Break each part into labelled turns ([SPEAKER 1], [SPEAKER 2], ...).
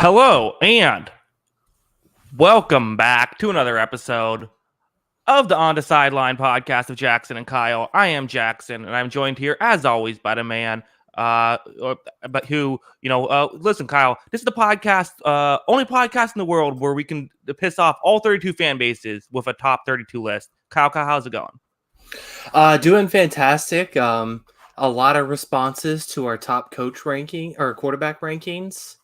[SPEAKER 1] Hello and welcome back to another episode of the On the Sideline podcast of Jackson and Kyle. I am Jackson, and I'm joined here as always by the man, listen, Kyle, this is the podcast, only podcast in the world where we can piss off all 32 fan bases with a top 32 list. Kyle, how's it going?
[SPEAKER 2] Doing fantastic. A lot of responses to our top coach ranking or quarterback rankings.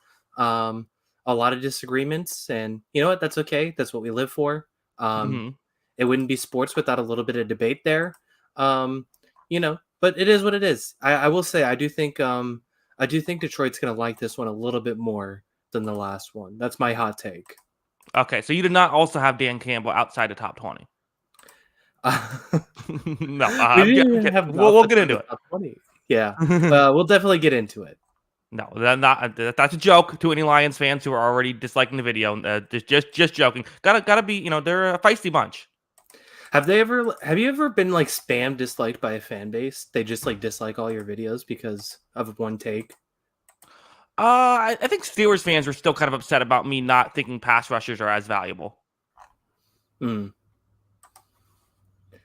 [SPEAKER 2] A lot of disagreements, and you know what? That's okay. That's what we live for. It wouldn't be sports without a little bit of debate there. But it is what it is. I will say I do think Detroit's gonna like this one a little bit more than the last one. That's my hot take.
[SPEAKER 1] Okay, so you did not also have Dan Campbell outside the top 20. No, we'll get into it.
[SPEAKER 2] 20. Yeah, we'll definitely get into it.
[SPEAKER 1] No, that's a joke to any Lions fans who are already disliking the video. Just joking. Gotta be, they're a feisty bunch.
[SPEAKER 2] Have you ever been like spam disliked by a fan base? They just like dislike all your videos because of one take.
[SPEAKER 1] I think Steelers fans are still kind of upset about me not thinking pass rushers are as valuable.
[SPEAKER 2] So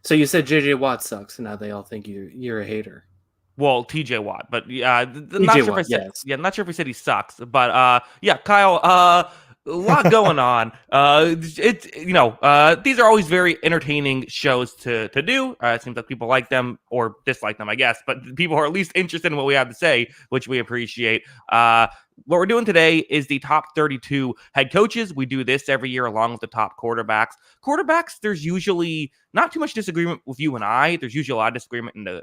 [SPEAKER 2] you said JJ Watt sucks, and now they all think you're a hater.
[SPEAKER 1] Well, TJ Watt, but not sure if we said he sucks, but Kyle, a lot going on. These are always very entertaining shows to do. It seems like people like them or dislike them, I guess, but people are at least interested in what we have to say, which we appreciate. What we're doing today is the top 32 head coaches. We do this every year along with the top quarterbacks. There's usually not too much disagreement with you and I. There's usually a lot of disagreement in the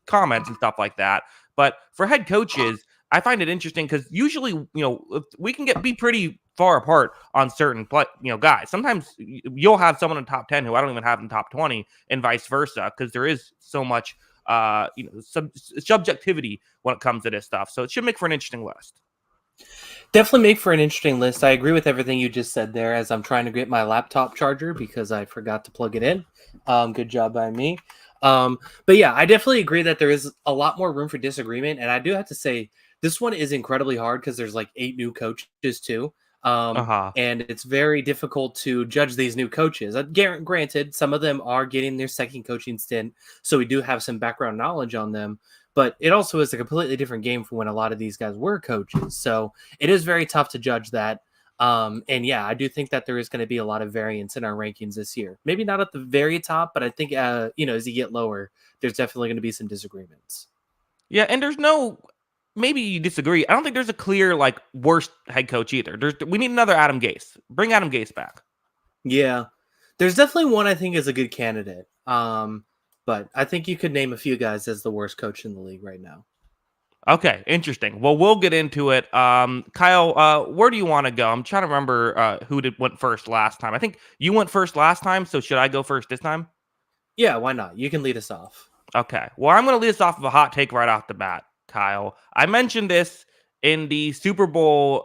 [SPEAKER 1] comments and stuff like that. But for head coaches, I find it interesting because usually, we can be pretty far apart on certain, guys. Sometimes you'll have someone in the top 10 who I don't even have in top 20 and vice versa, because there is so much, subjectivity when it comes to this stuff. So it should make for an interesting list.
[SPEAKER 2] Definitely make for an interesting list. I agree with everything you just said there as I'm trying to get my laptop charger because I forgot to plug it in. Good job by me. But yeah, I definitely agree that there is a lot more room for disagreement. And I do have to say, this one is incredibly hard because there's like 8 new coaches too. And it's very difficult to judge these new coaches. Granted, some of them are getting their second coaching stint, so we do have some background knowledge on them. But it also is a completely different game from when a lot of these guys were coaches. So it is very tough to judge that. And yeah, I do think that there is going to be a lot of variance in our rankings this year. Maybe not at the very top, but I think, as you get lower, there's definitely going to be some disagreements.
[SPEAKER 1] Yeah, and maybe you disagree. I don't think there's a clear, worst head coach either. We need another Adam Gase. Bring Adam Gase back.
[SPEAKER 2] Yeah, there's definitely one I think is a good candidate. But I think you could name a few guys as the worst coach in the league right now.
[SPEAKER 1] Okay, interesting. Well, we'll get into it. Kyle, where do you want to go? I'm trying to remember who went first last time. I think you went first last time, so should I go first this time?
[SPEAKER 2] Yeah, why not? You can lead us off.
[SPEAKER 1] Okay. Well, I'm going to lead us off with a hot take right off the bat, Kyle. I mentioned this in the Super Bowl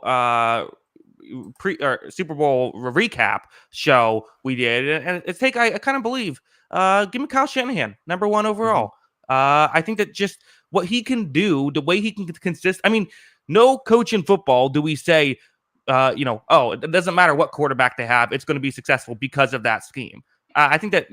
[SPEAKER 1] Super Bowl recap show we did, and it's take I kind of believe. Give me Kyle Shanahan, number 1 overall. I think that just what he can do, the way he can consist. I mean, no coach in football do we say, it doesn't matter what quarterback they have, it's going to be successful because of that scheme. I think that,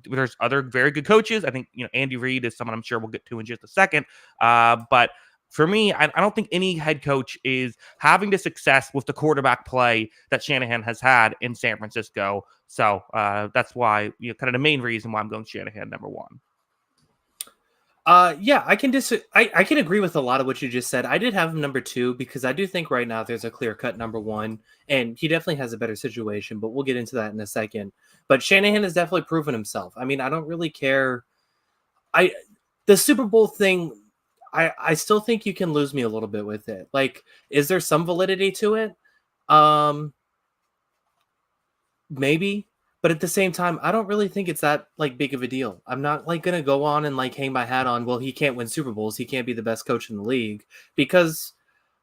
[SPEAKER 1] there's other very good coaches. I think, Andy Reid is someone I'm sure we'll get to in just a second. But for me, I don't think any head coach is having the success with the quarterback play that Shanahan has had in San Francisco. So that's why, kind of the main reason why I'm going Shanahan number 1.
[SPEAKER 2] Yeah, I can I can agree with a lot of what you just said. I did have him number 2 because I do think right now there's a clear-cut number 1, and he definitely has a better situation, but we'll get into that in a second. But Shanahan has definitely proven himself. I mean, I don't really care. The Super Bowl thing, I still think you can lose me a little bit with it. Like, is there some validity to it? Maybe. But at the same time, I don't really think it's that big of a deal. I'm not gonna go on and hang my hat on, well, he can't win Super Bowls, he can't be the best coach in the league, because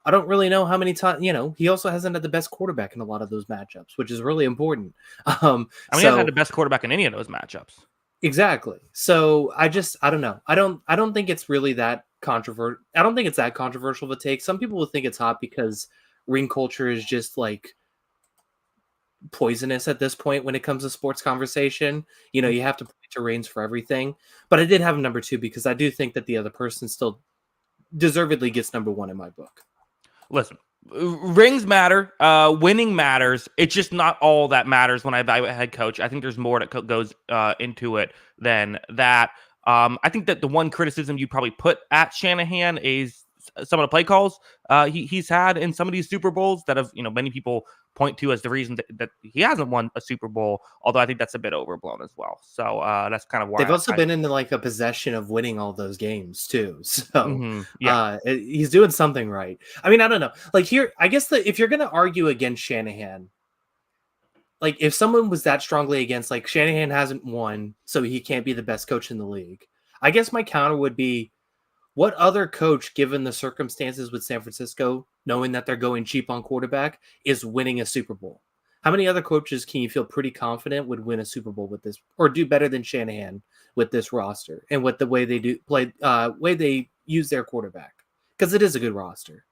[SPEAKER 2] I don't really know how many times, he also hasn't had the best quarterback in a lot of those matchups, which is really important.
[SPEAKER 1] He hasn't had the best quarterback in any of those matchups.
[SPEAKER 2] Exactly. So I don't know. I don't think it's really that controversial. I don't think it's that controversial of a take. Some people will think it's hot because ring culture is just like poisonous at this point when it comes to sports conversation. You have to point to Reigns for everything. But I did have him number 2 because I do think that the other person still deservedly gets number 1 in my book.
[SPEAKER 1] Listen, rings matter, winning matters. It's just not all that matters when I evaluate a head coach. I think there's more that goes into it than that. I think that the one criticism you probably put at Shanahan is some of the play calls he's had in some of these Super Bowls that have, many people point to as the reason that he hasn't won a Super Bowl, although I think that's a bit overblown as well. So that's kind of why
[SPEAKER 2] they've also been in like a possession of winning all those games too. So
[SPEAKER 1] yeah,
[SPEAKER 2] he's doing something right. I mean, I don't know. Like here, I guess if you're going to argue against Shanahan, like if someone was that strongly against, like Shanahan hasn't won, so he can't be the best coach in the league. I guess my counter would be, what other coach, given the circumstances with San Francisco, knowing that they're going cheap on quarterback, is winning a Super Bowl? How many other coaches can you feel pretty confident would win a Super Bowl with this, or do better than Shanahan with this roster and with the way they way they use their quarterback? Because it is a good roster.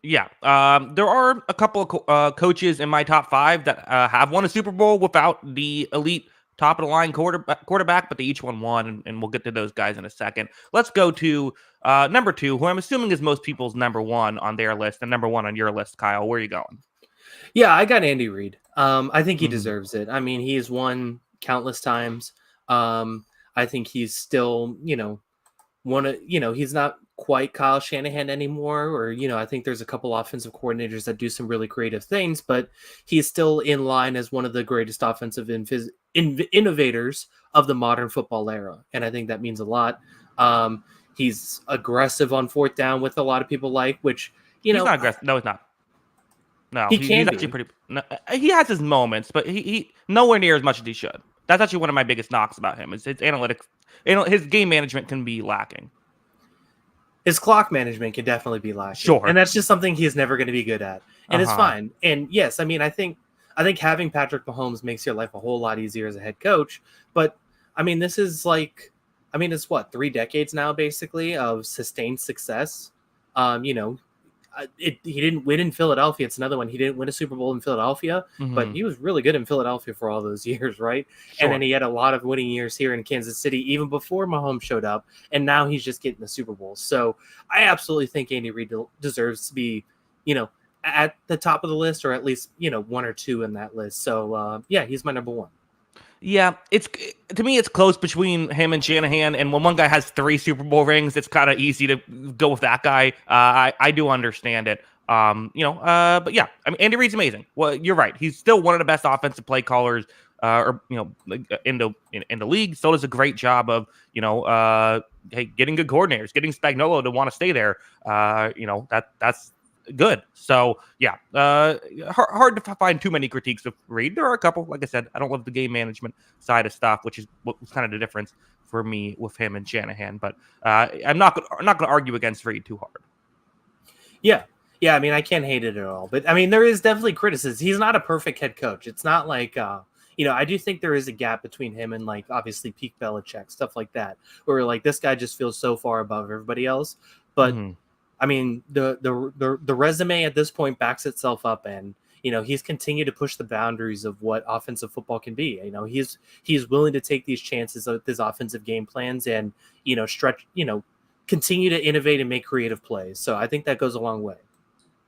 [SPEAKER 1] Yeah, there are a couple of coaches in my top 5 that have won a Super Bowl without the elite top of the line quarterback, but they each won one, and we'll get to those guys in a second. Let's go to number 2, who I'm assuming is most people's number 1 on their list and number 1 on your list. Kyle, where are you going?
[SPEAKER 2] Yeah, I got Andy Reid. I think he deserves it. I mean, he has won countless times. I think he's still, he's not quite Kyle Shanahan anymore, or, I think there's a couple offensive coordinators that do some really creative things, but he's still in line as one of the greatest offensive innovators of the modern football era. And I think that means a lot. He's aggressive on 4th down with a lot of people which,
[SPEAKER 1] he's not aggressive. No, he's not. No, he's actually pretty. No, he has his moments, but he nowhere near as much as he should. That's actually one of my biggest knocks about him. Is his analytics, his game management can be lacking.
[SPEAKER 2] His clock management can definitely be lacking.
[SPEAKER 1] Sure,
[SPEAKER 2] and that's just something he's never going to be good at, and it's fine. And yes, I mean, I think having Patrick Mahomes makes your life a whole lot easier as a head coach. But I mean, this is it's what, 3 decades now, basically, of sustained success. He didn't win in Philadelphia. It's another one. He didn't win a Super Bowl in Philadelphia, but he was really good in Philadelphia for all those years, right? Sure. And then he had a lot of winning years here in Kansas City, even before Mahomes showed up. And now he's just getting the Super Bowl. So I absolutely think Andy Reid deserves to be, at the top of the list, or at least, 1 or 2 in that list. So yeah, he's my number 1.
[SPEAKER 1] Yeah, to me, it's close between him and Shanahan. And when one guy has 3 Super Bowl rings, it's kind of easy to go with that guy. I do understand it. But yeah, I mean, Andy Reid's amazing. Well, you're right. He's still one of the best offensive play callers, in the league. So does a great job of, getting good coordinators, getting Spagnuolo to want to stay there. That's good. So yeah, hard to find too many critiques of Reid. There are a couple. Like I said, I don't love the game management side of stuff, which is what was kind of the difference for me with him and Shanahan. But I'm not going to argue against Reid too hard.
[SPEAKER 2] Yeah. I mean, I can't hate it at all. But I mean, there is definitely criticism. He's not a perfect head coach. It's not like I do think there is a gap between him and obviously peak Belichick, stuff like that, where this guy just feels so far above everybody else. But I mean, the resume at this point backs itself up, and he's continued to push the boundaries of what offensive football can be. He's willing to take these chances with his offensive game plans and stretch, continue to innovate and make creative plays. So I think that goes a long way.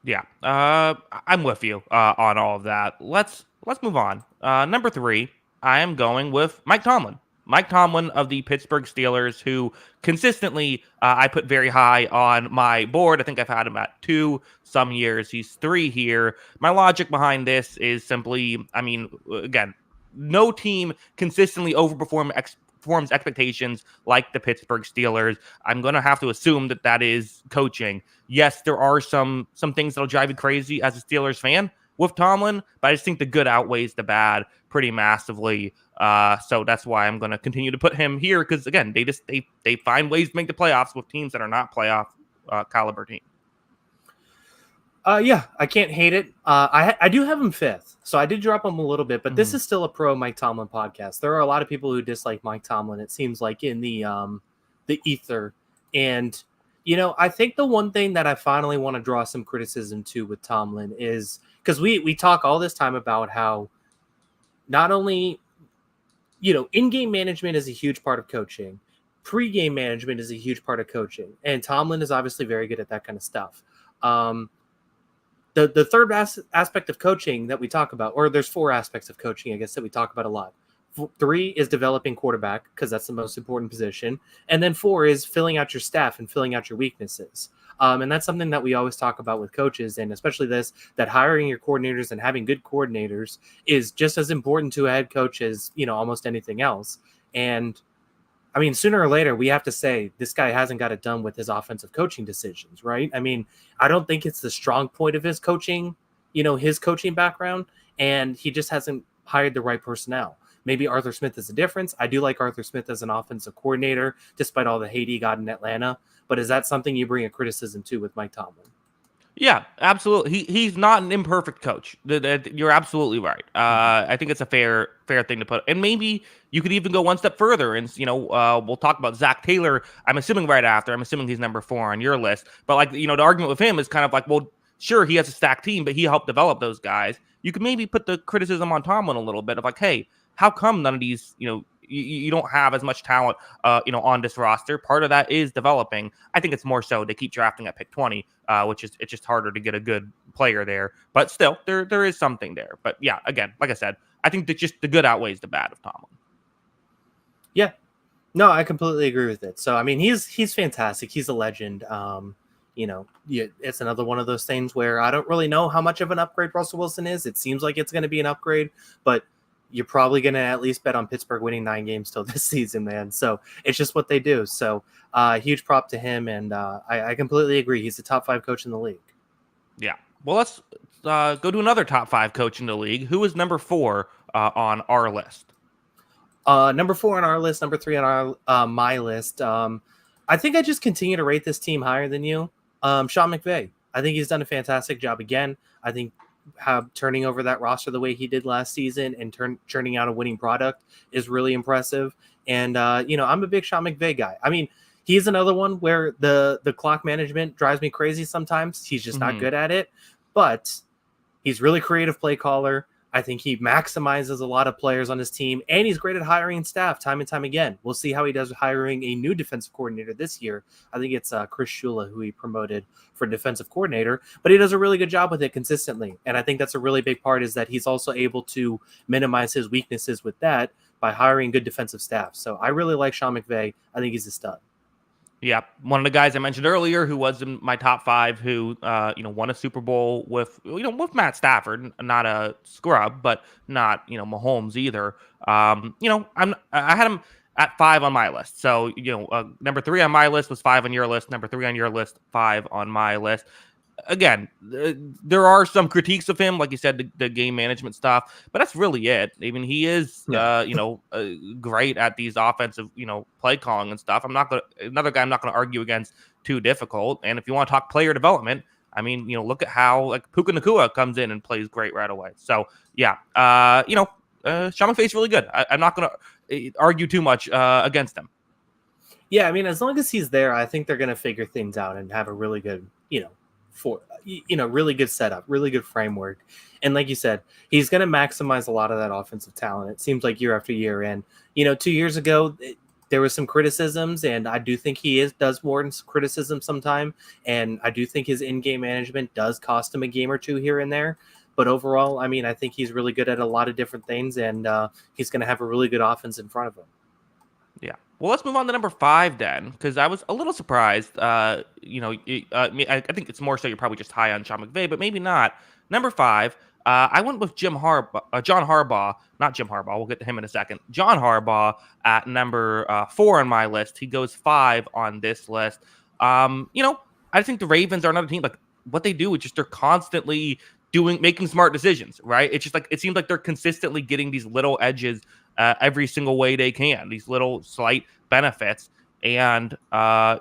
[SPEAKER 1] Yeah, I'm with you on all of that. Let's move on. Number 3, I am going with Mike Tomlin. Mike Tomlin of the Pittsburgh Steelers, who consistently I put very high on my board. I think I've had him at 2 some years. He's 3 here. My logic behind this is simply, I mean, again, no team consistently performs expectations like the Pittsburgh Steelers. I'm going to have to assume that is coaching. Yes, there are some things that'll drive you crazy as a Steelers fan with Tomlin, but I just think the good outweighs the bad pretty massively. So that's why I'm going to continue to put him here, because again, they find ways to make the playoffs with teams that are not playoff caliber team.
[SPEAKER 2] Yeah, I can't hate it. I do have him 5th, so I did drop him a little bit, but this is still a pro Mike Tomlin podcast. There are a lot of people who dislike Mike Tomlin. It seems like in the ether And, I think the one thing that I finally want to draw some criticism to with Tomlin is because we talk all this time about how not only, in-game management is a huge part of coaching, pre-game management is a huge part of coaching. And Tomlin is obviously very good at that kind of stuff. Um, the third aspect of coaching that we talk about, or there's four aspects of coaching, I guess, that we talk about a lot. Three is developing quarterback because that's the most important position, and then four is filling out your staff and filling out your weaknesses. And that's something that we always talk about with coaches, and especially this, that hiring your coordinators and having good coordinators is just as important to a head coach as almost anything else. And I mean, sooner or later, we have to say this guy hasn't got it done with his offensive coaching decisions, right? I mean, I don't think it's the strong point of his coaching, his coaching background, and he just hasn't hired the right personnel. Maybe Arthur Smith is a difference. I do like Arthur Smith as an offensive coordinator, despite all the hate he got in Atlanta. But is that something you bring a criticism to with Mike Tomlin?
[SPEAKER 1] Yeah, absolutely. He's not an imperfect coach. You're absolutely right. I think it's a fair thing to put. And maybe you could even go one step further. And we'll talk about Zach Taylor. I'm assuming right after. I'm assuming he's number 4 on your list. But the argument with him is kind of like, well, sure, he has a stacked team, but he helped develop those guys. You could maybe put the criticism on Tomlin a little bit of like, hey, how come none of these you don't have as much talent, on this roster? Part of that is developing. I think it's more so they keep drafting at pick 20, which is it's just harder to get a good player there. But still, there is something there. But yeah, again, like I said, I think that just the good outweighs the bad of Tomlin.
[SPEAKER 2] Yeah, no, I completely agree with it. So I mean, he's fantastic. He's a legend. It's another one of those things where I don't really know how much of an upgrade Russell Wilson is. It seems like it's going to be an upgrade, but you're probably going to at least bet on Pittsburgh winning 9 games till this season, man. So it's just what they do. So huge prop to him. And I completely agree. He's the top 5 coach in the league.
[SPEAKER 1] Yeah. Well, let's go to another top 5 coach in the league. Who is number 4 on our list?
[SPEAKER 2] Number 4 on our list, number 3 on my list. I think I just continue to rate this team higher than you. Sean McVay. I think he's done a fantastic job again. I think turning over that roster the way he did last season and churning out a winning product is really impressive. And I'm a big Sean McVay guy. I mean, he's another one where the clock management drives me crazy sometimes. He's just not good at it, but he's really creative play caller. I think he maximizes a lot of players on his team, and he's great at hiring staff time and time again. We'll see how he does hiring a new defensive coordinator this year. I think it's Chris Shula who he promoted for defensive coordinator, but he does a really good job with it consistently. And I think that's a really big part is that he's also able to minimize his weaknesses with that by hiring good defensive staff. So I really like Sean McVay. I think he's a stud.
[SPEAKER 1] Yeah, one of the guys I mentioned earlier who was in my top 5 who won a Super Bowl with Matt Stafford, not a scrub, but not Mahomes either. I had him at 5 on my list. So number 3 on my list was 5 on your list. Number 3 on your list, 5 on my list. Again, there are some critiques of him, like you said, the game management stuff, but that's really it. I mean, he is, great at these offensive, play calling and stuff. Another guy I'm not going to argue against too difficult. And if you want to talk player development, I mean, look at how like Puka Nacua comes in and plays great right away. So yeah, Sean McVay's really good. I'm not going to argue too much against him.
[SPEAKER 2] Yeah, I mean, as long as he's there, I think they're going to figure things out and have a really good, really good setup, really good framework. And like you said, he's going to maximize a lot of that offensive talent. It seems like year after year. And, 2 years ago, there was some criticisms, and I do think he does warrant criticism sometime. And I do think his in-game management does cost him a game or two here and there. But overall, I mean, I think he's really good at a lot of different things, and he's going to have a really good offense in front of him.
[SPEAKER 1] Yeah. Well, let's move on to number 5 then, because I was a little surprised. I think it's more so you're probably just high on Sean McVay, but maybe not. Number 5, I went with John Harbaugh, not Jim Harbaugh. We'll get to him in a second. John Harbaugh at number 4 on my list. He goes 5 on this list. I think the Ravens are another team. Like what they do is just they're constantly making smart decisions, right? It's just like it seems like they're consistently getting these little edges every single way they can, these little slight benefits. And, I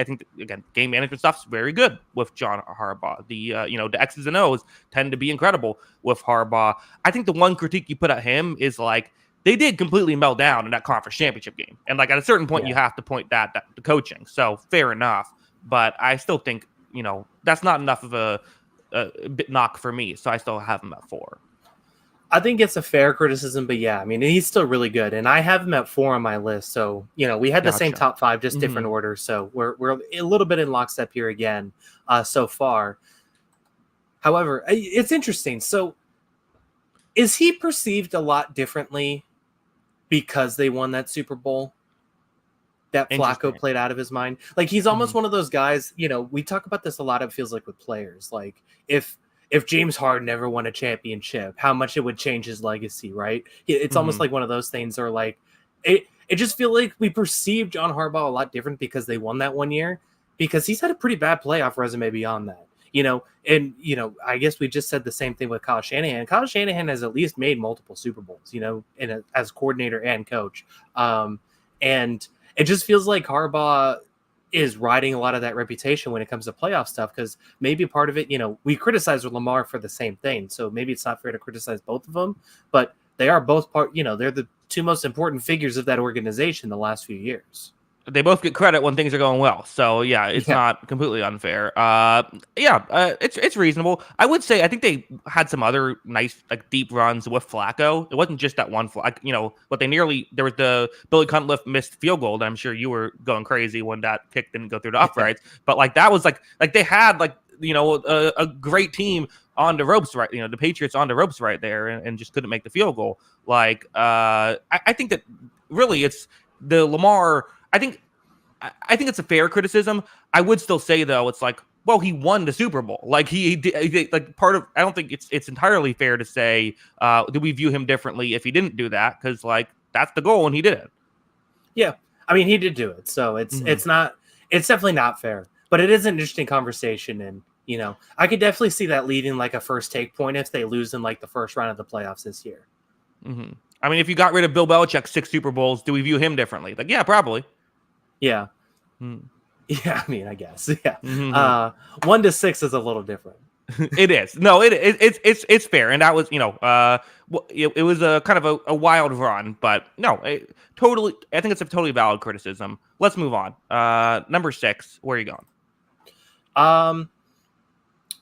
[SPEAKER 1] think, again, game management stuff's very good with John Harbaugh. The X's and O's tend to be incredible with Harbaugh. I think the one critique you put at him is like, they did completely melt down in that conference championship game. And like at a certain point, you have to point that to coaching. So fair enough. But I still think, that's not enough of a bit knock for me. So I still have him at 4.
[SPEAKER 2] I think it's a fair criticism, but yeah, I mean, he's still really good, and I have him at 4 on my list. So we had the same
[SPEAKER 1] Gotcha.
[SPEAKER 2] top 5, just different orders. So we're a little bit in lockstep here again so far. However, it's interesting. So is he perceived a lot differently because they won that Super Bowl? That Flacco played out of his mind. Like he's almost one of those guys. We talk about this a lot. It feels like with players, like if James Harden never won a championship, how much it would change his legacy, right? It's almost like one of those things, or like it just feel like we perceive John Harbaugh a lot different because they won that one year, because he's had a pretty bad playoff resume beyond that. And I guess we just said the same thing with Kyle Shanahan. Kyle Shanahan has at least made multiple Super Bowls, as coordinator and coach. And it just feels like Harbaugh is riding a lot of that reputation when it comes to playoff stuff, because maybe part of it, we criticize Lamar for the same thing. So maybe it's not fair to criticize both of them, but they are both they're the two most important figures of that organization the last few years.
[SPEAKER 1] They both get credit when things are going well. So yeah, it's not completely unfair. It's reasonable. I would say I think they had some other nice like deep runs with Flacco. It wasn't just that one. But there was the Billy Cunliffe missed field goal that I'm sure you were going crazy when that kick didn't go through the uprights. But like that was like they had a great team on the ropes, right? The Patriots on the ropes right there, and just couldn't make the field goal. Like I think that really it's the Lamar. I think it's a fair criticism. I would still say though, it's like, well, he won the Super Bowl. Like he did, like part of. I don't think it's entirely fair to say, do we view him differently if he didn't do that? Because like that's the goal and he did it.
[SPEAKER 2] Yeah, I mean he did do it, so it's definitely not fair. But it is an interesting conversation, and I could definitely see that leading like a first take point if they lose in like the first round of the playoffs this year.
[SPEAKER 1] I mean, if you got rid of Bill Belichick 6 Super Bowls, do we view him differently? Like, yeah, probably.
[SPEAKER 2] Yeah. Yeah, I mean, I guess. Yeah. 1 to 6 is a little different.
[SPEAKER 1] It is. No, it's fair. And that was, it was a kind of a wild run, but no, I think it's a totally valid criticism. Let's move on. Number 6, where are you going?
[SPEAKER 2] All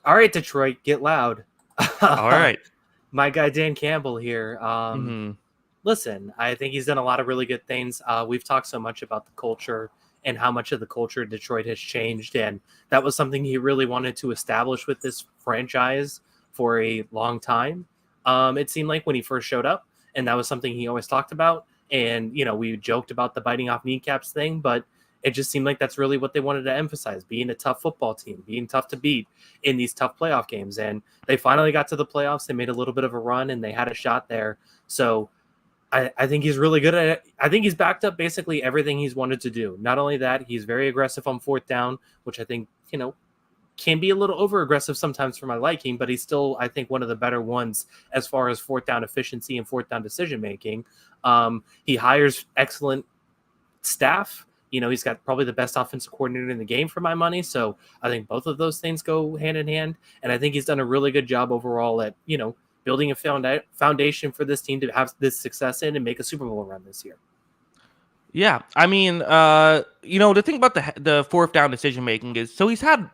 [SPEAKER 2] right, Detroit, get loud.
[SPEAKER 1] All right.
[SPEAKER 2] My guy, Dan Campbell here. Listen, I think he's done a lot of really good things. We've talked so much about the culture and how much of the culture of Detroit has changed. And that was something he really wanted to establish with this franchise for a long time. It seemed like when he first showed up, and that was something he always talked about. And, we joked about the biting off kneecaps thing, but it just seemed like that's really what they wanted to emphasize, being a tough football team, being tough to beat in these tough playoff games. And they finally got to the playoffs. They made a little bit of a run and they had a shot there. So I think he's really good at it. I think he's backed up basically everything he's wanted to do. Not only that, he's very aggressive on 4th down, which I think, can be a little over aggressive sometimes for my liking, but he's still, I think, one of the better ones as far as 4th down efficiency and 4th down decision making. He hires excellent staff. He's got probably the best offensive coordinator in the game for my money. So I think both of those things go hand in hand. And I think he's done a really good job overall at, building a foundation for this team to have this success in and make a Super Bowl run this year.
[SPEAKER 1] Yeah. I mean, the thing about the 4th down decision making is, so he's had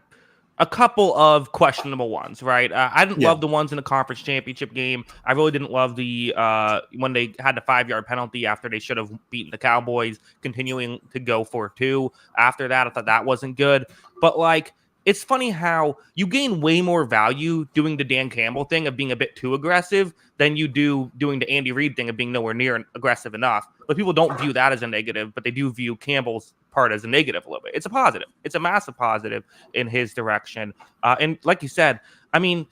[SPEAKER 1] a couple of questionable ones, right? I didn't love the ones in the conference championship game. I really didn't love the when they had the 5-yard penalty after they should have beaten the Cowboys, continuing to go for 2. After that, I thought that wasn't good. But like, it's funny how you gain way more value doing the Dan Campbell thing of being a bit too aggressive than you do doing the Andy Reid thing of being nowhere near aggressive enough. But people don't view that as a negative, but they do view Campbell's part as a negative a little bit. It's a positive. It's a massive positive in his direction. And like you said, I mean,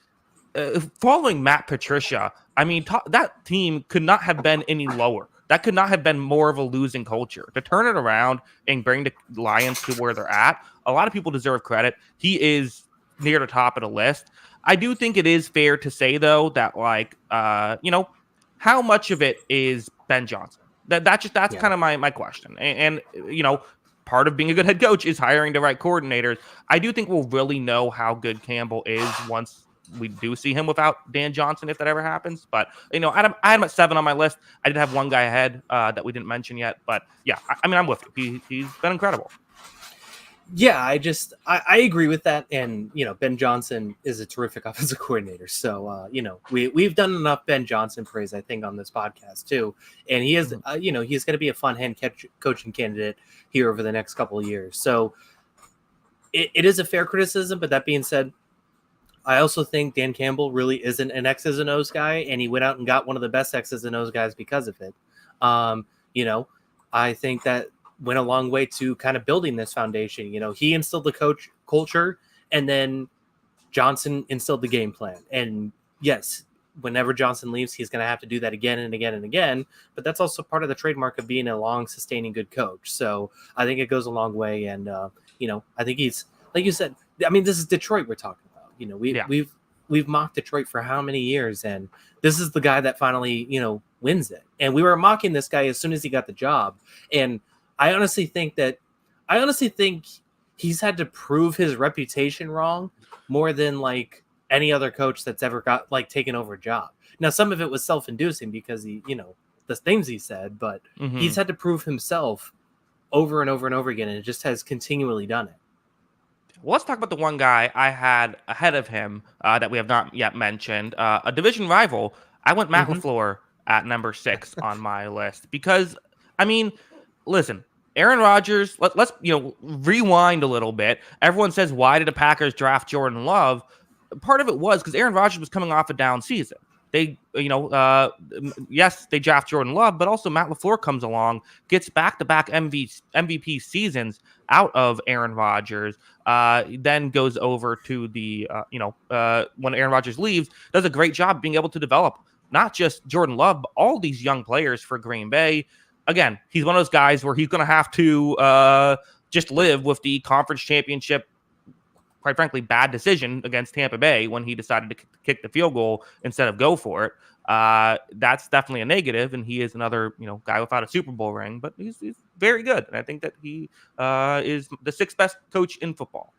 [SPEAKER 1] following Matt Patricia, I mean, that team could not have been any lower. That could not have been more of a losing culture. To turn it around and bring the Lions to where they're at, a lot of people deserve credit. He is near the top of the list. I do think it is fair to say, though, that, like, how much of it is Ben Johnson? That's kind of my question. And part of being a good head coach is hiring the right coordinators. I do think we'll really know how good Campbell is once we do see him without Dan Johnson if that ever happens. But I had him at 7 on my list. I did have one guy ahead that we didn't mention yet. But yeah, I mean, I'm with you. He's been incredible.
[SPEAKER 2] Yeah, I agree with that, and Ben Johnson is a terrific offensive coordinator. So we've done enough Ben Johnson praise, I think, on this podcast too, and he is he's going to be a fun coaching candidate here over the next couple of years. So it is a fair criticism, but that being said, I also think Dan Campbell really isn't an X's and O's guy, and he went out and got one of the best X's and O's guys because of it. I think that went a long way to kind of building this foundation. He instilled the culture, and then Johnson instilled the game plan. And yes, whenever Johnson leaves, he's going to have to do that again and again and again. But that's also part of the trademark of being a long, sustaining good coach. So I think it goes a long way. And I think he's, like you said, I mean, this is Detroit we're talking about. We've mocked Detroit for how many years, and this is the guy that finally wins it. And we were mocking this guy as soon as he got the job. And I honestly think he's had to prove his reputation wrong more than like any other coach that's ever got taken over a job. Now, some of it was self-inducing because he, the things he said, but he's had to prove himself over and over and over again, and it just has continually done it.
[SPEAKER 1] Well, let's talk about the one guy I had ahead of him that we have not yet mentioned, a division rival. I went Matt LaFleur at number 6 on my list because, I mean, listen, Aaron Rodgers, let's rewind a little bit. Everyone says, why did the Packers draft Jordan Love? Part of it was because Aaron Rodgers was coming off a down season. They, yes, they draft Jordan Love, but also Matt LaFleur comes along, gets back-to-back MVP seasons out of Aaron Rodgers, then goes over to the, when Aaron Rodgers leaves, does a great job being able to develop not just Jordan Love, but all these young players for Green Bay. Again, he's one of those guys where he's going to have to just live with the conference championship, quite frankly, bad decision against Tampa Bay when he decided to kick the field goal instead of go for it. That's definitely a negative, and he is another guy without a Super Bowl ring, but he's very good, and I think that he is the 6th best coach in football.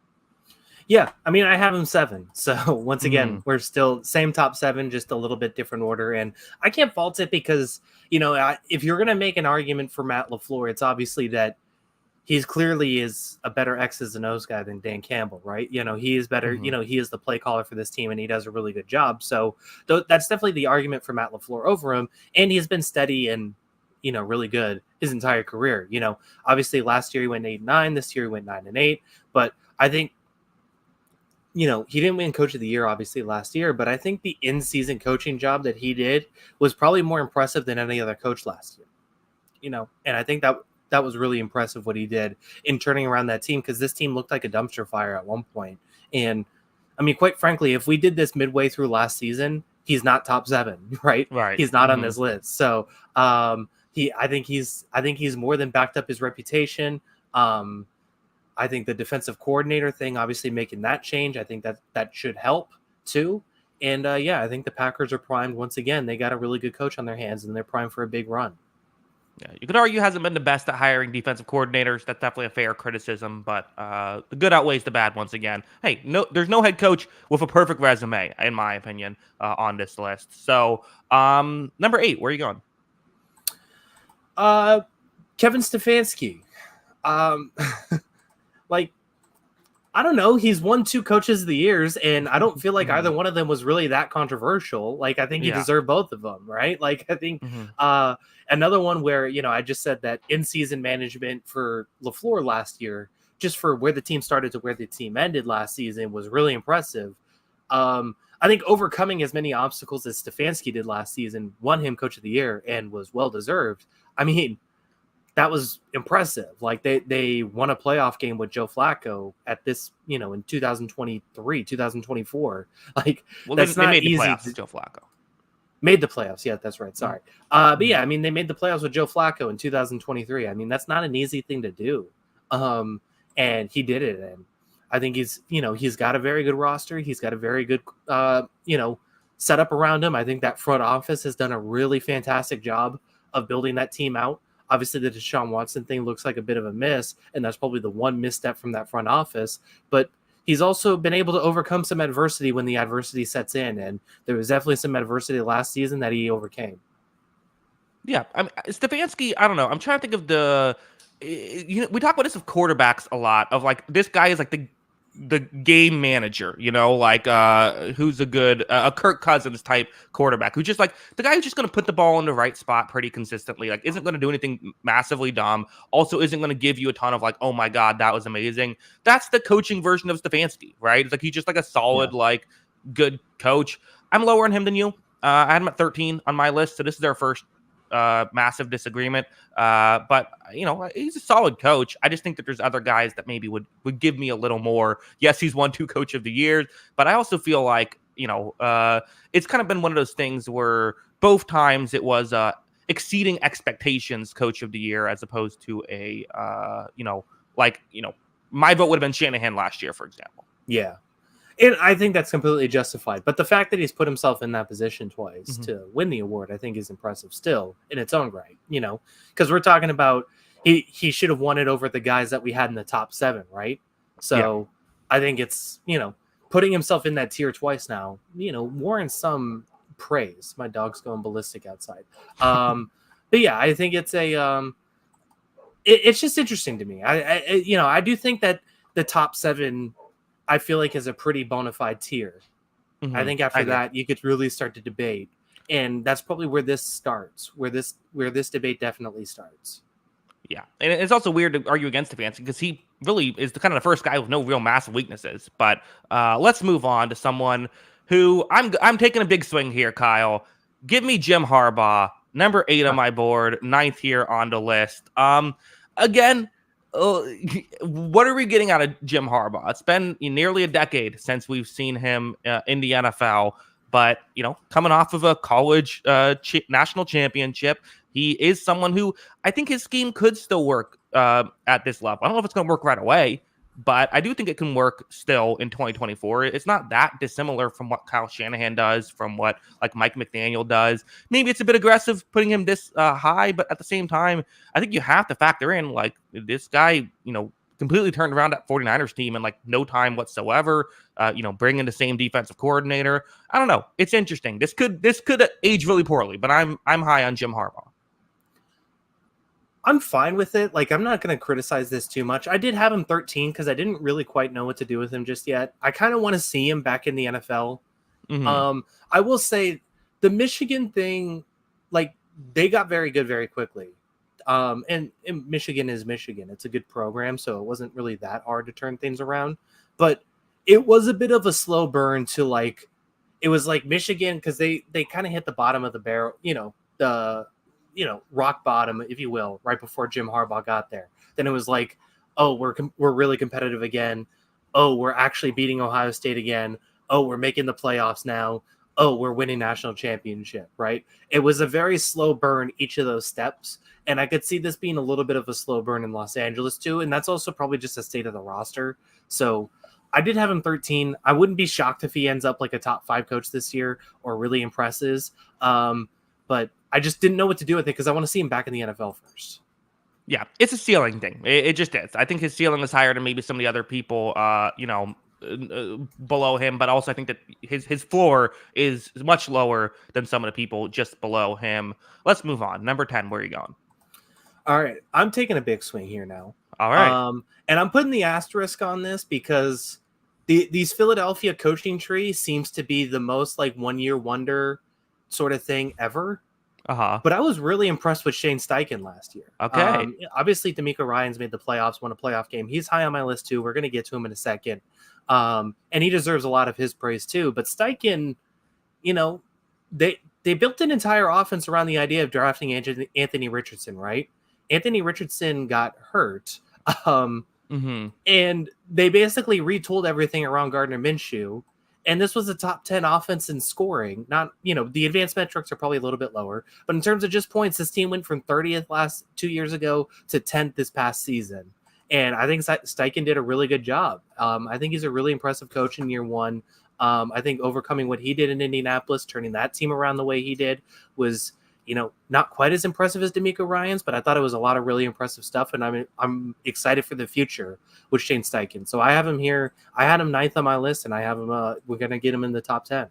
[SPEAKER 2] Yeah, I mean, I have him 7. So once again, we're still same top 7, just a little bit different order. And I can't fault it because, if you're going to make an argument for Matt LaFleur, it's obviously that he's clearly is a better X's and O's guy than Dan Campbell, right? He is better. He is the play caller for this team, and he does a really good job. So that's definitely the argument for Matt LaFleur over him. And he's been steady and, really good his entire career. Obviously last year he went 8-9. This year he went 9-8. But I think, he didn't win Coach of the Year, obviously, last year, but I think the in-season coaching job that he did was probably more impressive than any other coach last year. And I think that was really impressive what he did in turning around that team, because this team looked like a dumpster fire at one point. And, I mean, quite frankly, if we did this midway through last season, he's not top 7, right?
[SPEAKER 1] Right.
[SPEAKER 2] He's not on this list. So I think he's more than backed up his reputation. I think the defensive coordinator thing, obviously making that change, I think that should help too. And I think the Packers are primed once again. They got a really good coach on their hands, and they're primed for a big run.
[SPEAKER 1] Yeah, you could argue hasn't been the best at hiring defensive coordinators. That's definitely a fair criticism, but the good outweighs the bad once again. Hey, there's no head coach with a perfect resume, in my opinion, on this list. So, number 8, where are you going?
[SPEAKER 2] Kevin Stefanski. I don't know. He's won 2 coaches of the years, and I don't feel like either one of them was really that controversial. I think he deserved both of them, right? I think another one where, I just said that in-season management for LaFleur last year, just for where the team started to where the team ended last season, was really impressive. I think overcoming as many obstacles as Stefanski did last season won him Coach of the Year and was well-deserved. I mean, that was impressive. They won a playoff game with Joe Flacco at this, in 2023, 2024. That's not easy.
[SPEAKER 1] Joe Flacco
[SPEAKER 2] made the playoffs. Yeah, that's right. Sorry. But yeah, I mean, they made the playoffs with Joe Flacco in 2023. I mean, that's not an easy thing to do. And he did it. And I think he's got a very good roster. He's got a very good, setup around him. I think that front office has done a really fantastic job of building that team out. Obviously, the Deshaun Watson thing looks like a bit of a miss, and that's probably the one misstep from that front office. But, he's also been able to overcome some adversity when the adversity sets in, and there was definitely some adversity last season that he overcame.
[SPEAKER 1] Yeah, I mean, Stefanski, I don't know. I'm trying to think of we talk about this with quarterbacks a lot. Of like this guy is like the game manager, like who's a good a Kirk Cousins type quarterback, who's just like the guy who's just going to put the ball in the right spot pretty consistently. Like isn't going to do anything massively dumb. Also isn't going to give you a ton of like, oh my god, that was amazing. That's the coaching version of Stefanski, right? It's like he's just like a solid like good coach. I'm lower on him than you. I had him at 13 on my list, so this is our first massive disagreement. But he's a solid coach. I just think that there's other guys that maybe would give me a little more. Yes, he's won 2 Coach of the Years, but I also feel like it's kind of been one of those things where both times it was exceeding expectations Coach of the Year as opposed to a my vote would have been Shanahan last year, for example.
[SPEAKER 2] Yeah. And I think that's completely justified. But the fact that he's put himself in that position twice to win the award, I think is impressive still in its own right, because we're talking about he should have won it over the guys that we had in the top 7, right? So I think it's, putting himself in that tier twice now, warrants some praise. My dog's going ballistic outside. But yeah, I think it's it's just interesting to me. I do think that the top 7 I feel like is a pretty bona fide tier. I think after that you could really start to debate, and that's probably where this starts. Where this debate definitely starts.
[SPEAKER 1] Yeah, and it's also weird to argue against Stefanski because he really is the kind of the first guy with no real massive weaknesses. But let's move on to someone who I'm taking a big swing here, Kyle. Give me Jim Harbaugh, number 8 on my board, 9th here on the list. Again. What are we getting out of Jim Harbaugh? It's been nearly a decade since we've seen him in the NFL, but coming off of a college national championship, he is someone who I think his scheme could still work at this level. I don't know if it's going to work right away, but I do think it can work still in 2024. It's not that dissimilar from what Kyle Shanahan does, from what like Mike McDaniel does. Maybe it's a bit aggressive putting him this high, but at the same time, I think you have to factor in like this guy, completely turned around that 49ers team in like no time whatsoever. Bring in the same defensive coordinator. I don't know. It's interesting. This could age really poorly, but I'm high on Jim Harbaugh.
[SPEAKER 2] I'm fine with it. Like, I'm not going to criticize this too much. I did have him 13 because I didn't really quite know what to do with him just yet. I kind of want to see him back in the NFL. I will say the Michigan thing, like, they got very good very quickly. And Michigan is Michigan. It's a good program, so it wasn't really that hard to turn things around. But it was a bit of a slow burn to, like, it was like Michigan because they kind of hit the bottom of the barrel, rock bottom, if you will, right before Jim Harbaugh got there. Then it was like, oh, we're really competitive again. Oh, we're actually beating Ohio State again. Oh, we're making the playoffs now. Oh, we're winning national championship, right? It was a very slow burn, each of those steps. And I could see this being a little bit of a slow burn in Los Angeles too. And that's also probably just a state of the roster. So I did have him 13. I wouldn't be shocked if he ends up like a top 5 coach this year or really impresses. But I just didn't know what to do with it because I want to see him back in the NFL first.
[SPEAKER 1] Yeah, it's a ceiling thing. It just is. I think his ceiling is higher than maybe some of the other people, below him. But also, I think that his floor is much lower than some of the people just below him. Let's move on. Number 10, where are you going?
[SPEAKER 2] All right, I'm taking a big swing here now.
[SPEAKER 1] All right,
[SPEAKER 2] and I'm putting the asterisk on this because these Philadelphia coaching tree seems to be the most like 1-year wonder sort of thing ever. But I was really impressed with Shane Steichen last year.
[SPEAKER 1] Okay.
[SPEAKER 2] Obviously, D'Amico Ryans made the playoffs, won a playoff game. He's high on my list too. We're going to get to him in a second. And he deserves a lot of his praise too. But Steichen, they built an entire offense around the idea of drafting Anthony Richardson, right? Anthony Richardson got hurt. And they basically retooled everything around Gardner Minshew. And this was a top 10 offense in scoring. Not, the advanced metrics are probably a little bit lower. But in terms of just points, this team went from 30th last 2 years ago to 10th this past season. And I think Steichen did a really good job. I think he's a really impressive coach in year one. I think overcoming what he did in Indianapolis, turning that team around the way he did, was not quite as impressive as D'Amico Ryan's, but I thought it was a lot of really impressive stuff, and I'm excited for the future with Shane Steichen. So I have him here. I had him ninth on my list, and I have him. We're gonna get him in the top 10.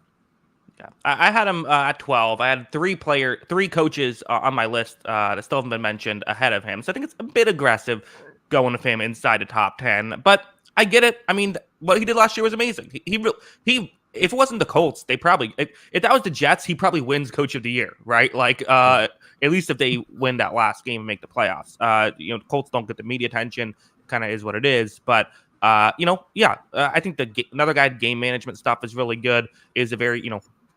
[SPEAKER 1] Yeah, I had him at 12. I had three coaches on my list that still haven't been mentioned ahead of him. So I think it's a bit aggressive going with him inside the top 10. But I get it. I mean, what he did last year was amazing. He if it wasn't the Colts, they probably if that was the Jets, he probably wins Coach of the Year, right? Like at least if they win that last game and make the playoffs. The Colts don't get the media attention. Kind of is what it is, but. I think another guy game management stuff is really good. Is a very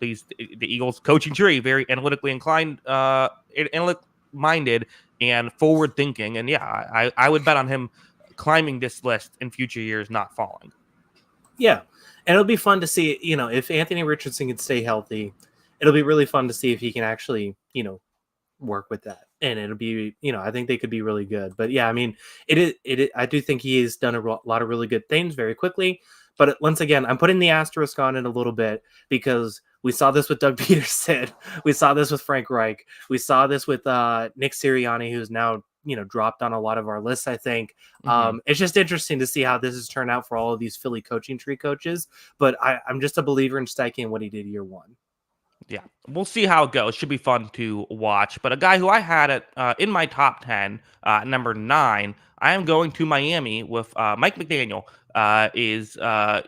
[SPEAKER 1] the Eagles coaching tree, very analytically inclined, analytic minded, and forward thinking. And yeah, I would bet on him climbing this list in future years, not falling.
[SPEAKER 2] Yeah, and it'll be fun to see. If Anthony Richardson can stay healthy, it'll be really fun to see if he can actually work with that, and it'll be I think they could be really good. But yeah, I mean it I do think he has done a lot of really good things very quickly, but once again I'm putting the asterisk on it a little bit because we saw this with Doug Peterson, we saw this with Frank Reich, we saw this with Nick Sirianni, who's now dropped on a lot of our lists. I think it's just interesting to see how this has turned out for all of these Philly coaching tree coaches, but I'm just a believer in Steichen and what he did year one.
[SPEAKER 1] Yeah, we'll see how it goes. Should be fun to watch. But a guy who I had in my top 10, number 9, I am going to Miami with Mike McDaniel is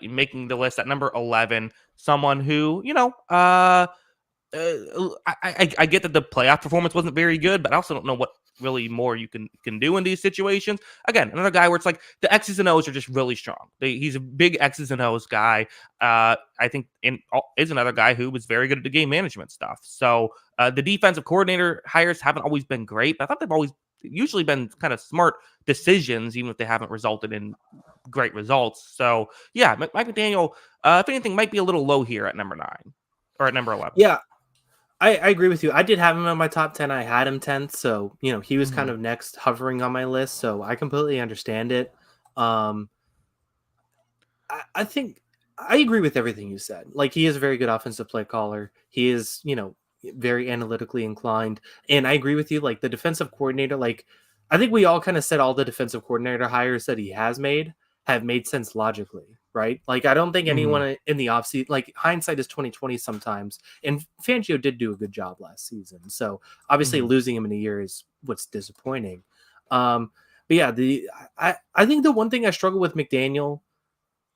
[SPEAKER 1] making the list at number 11. Someone who, I get that the playoff performance wasn't very good, but I also don't know what really more you can do in these situations. Again, another guy where it's like the X's and O's are just really strong. He's a big X's and O's guy. I think is another guy who was very good at the game management stuff. So the defensive coordinator hires haven't always been great, but I thought they've always usually been kind of smart decisions, even if they haven't resulted in great results. So yeah, Mike McDaniel, if anything, might be a little low here at number 9 or at number 11.
[SPEAKER 2] Yeah, I agree with you. I did have him in my top 10. I had him 10th. So, he was kind of next hovering on my list. So I completely understand it. I think I agree with everything you said. Like, he is a very good offensive play caller. He is, very analytically inclined. And I agree with you. Like, the defensive coordinator, like, I think we all kind of said all the defensive coordinator hires that he has made have made sense logically, right? Like, I don't think anyone in the offseason, like, hindsight is 2020 sometimes, and Fangio did do a good job last season. So obviously losing him in a year is what's disappointing. But yeah, I think the one thing I struggle with McDaniel,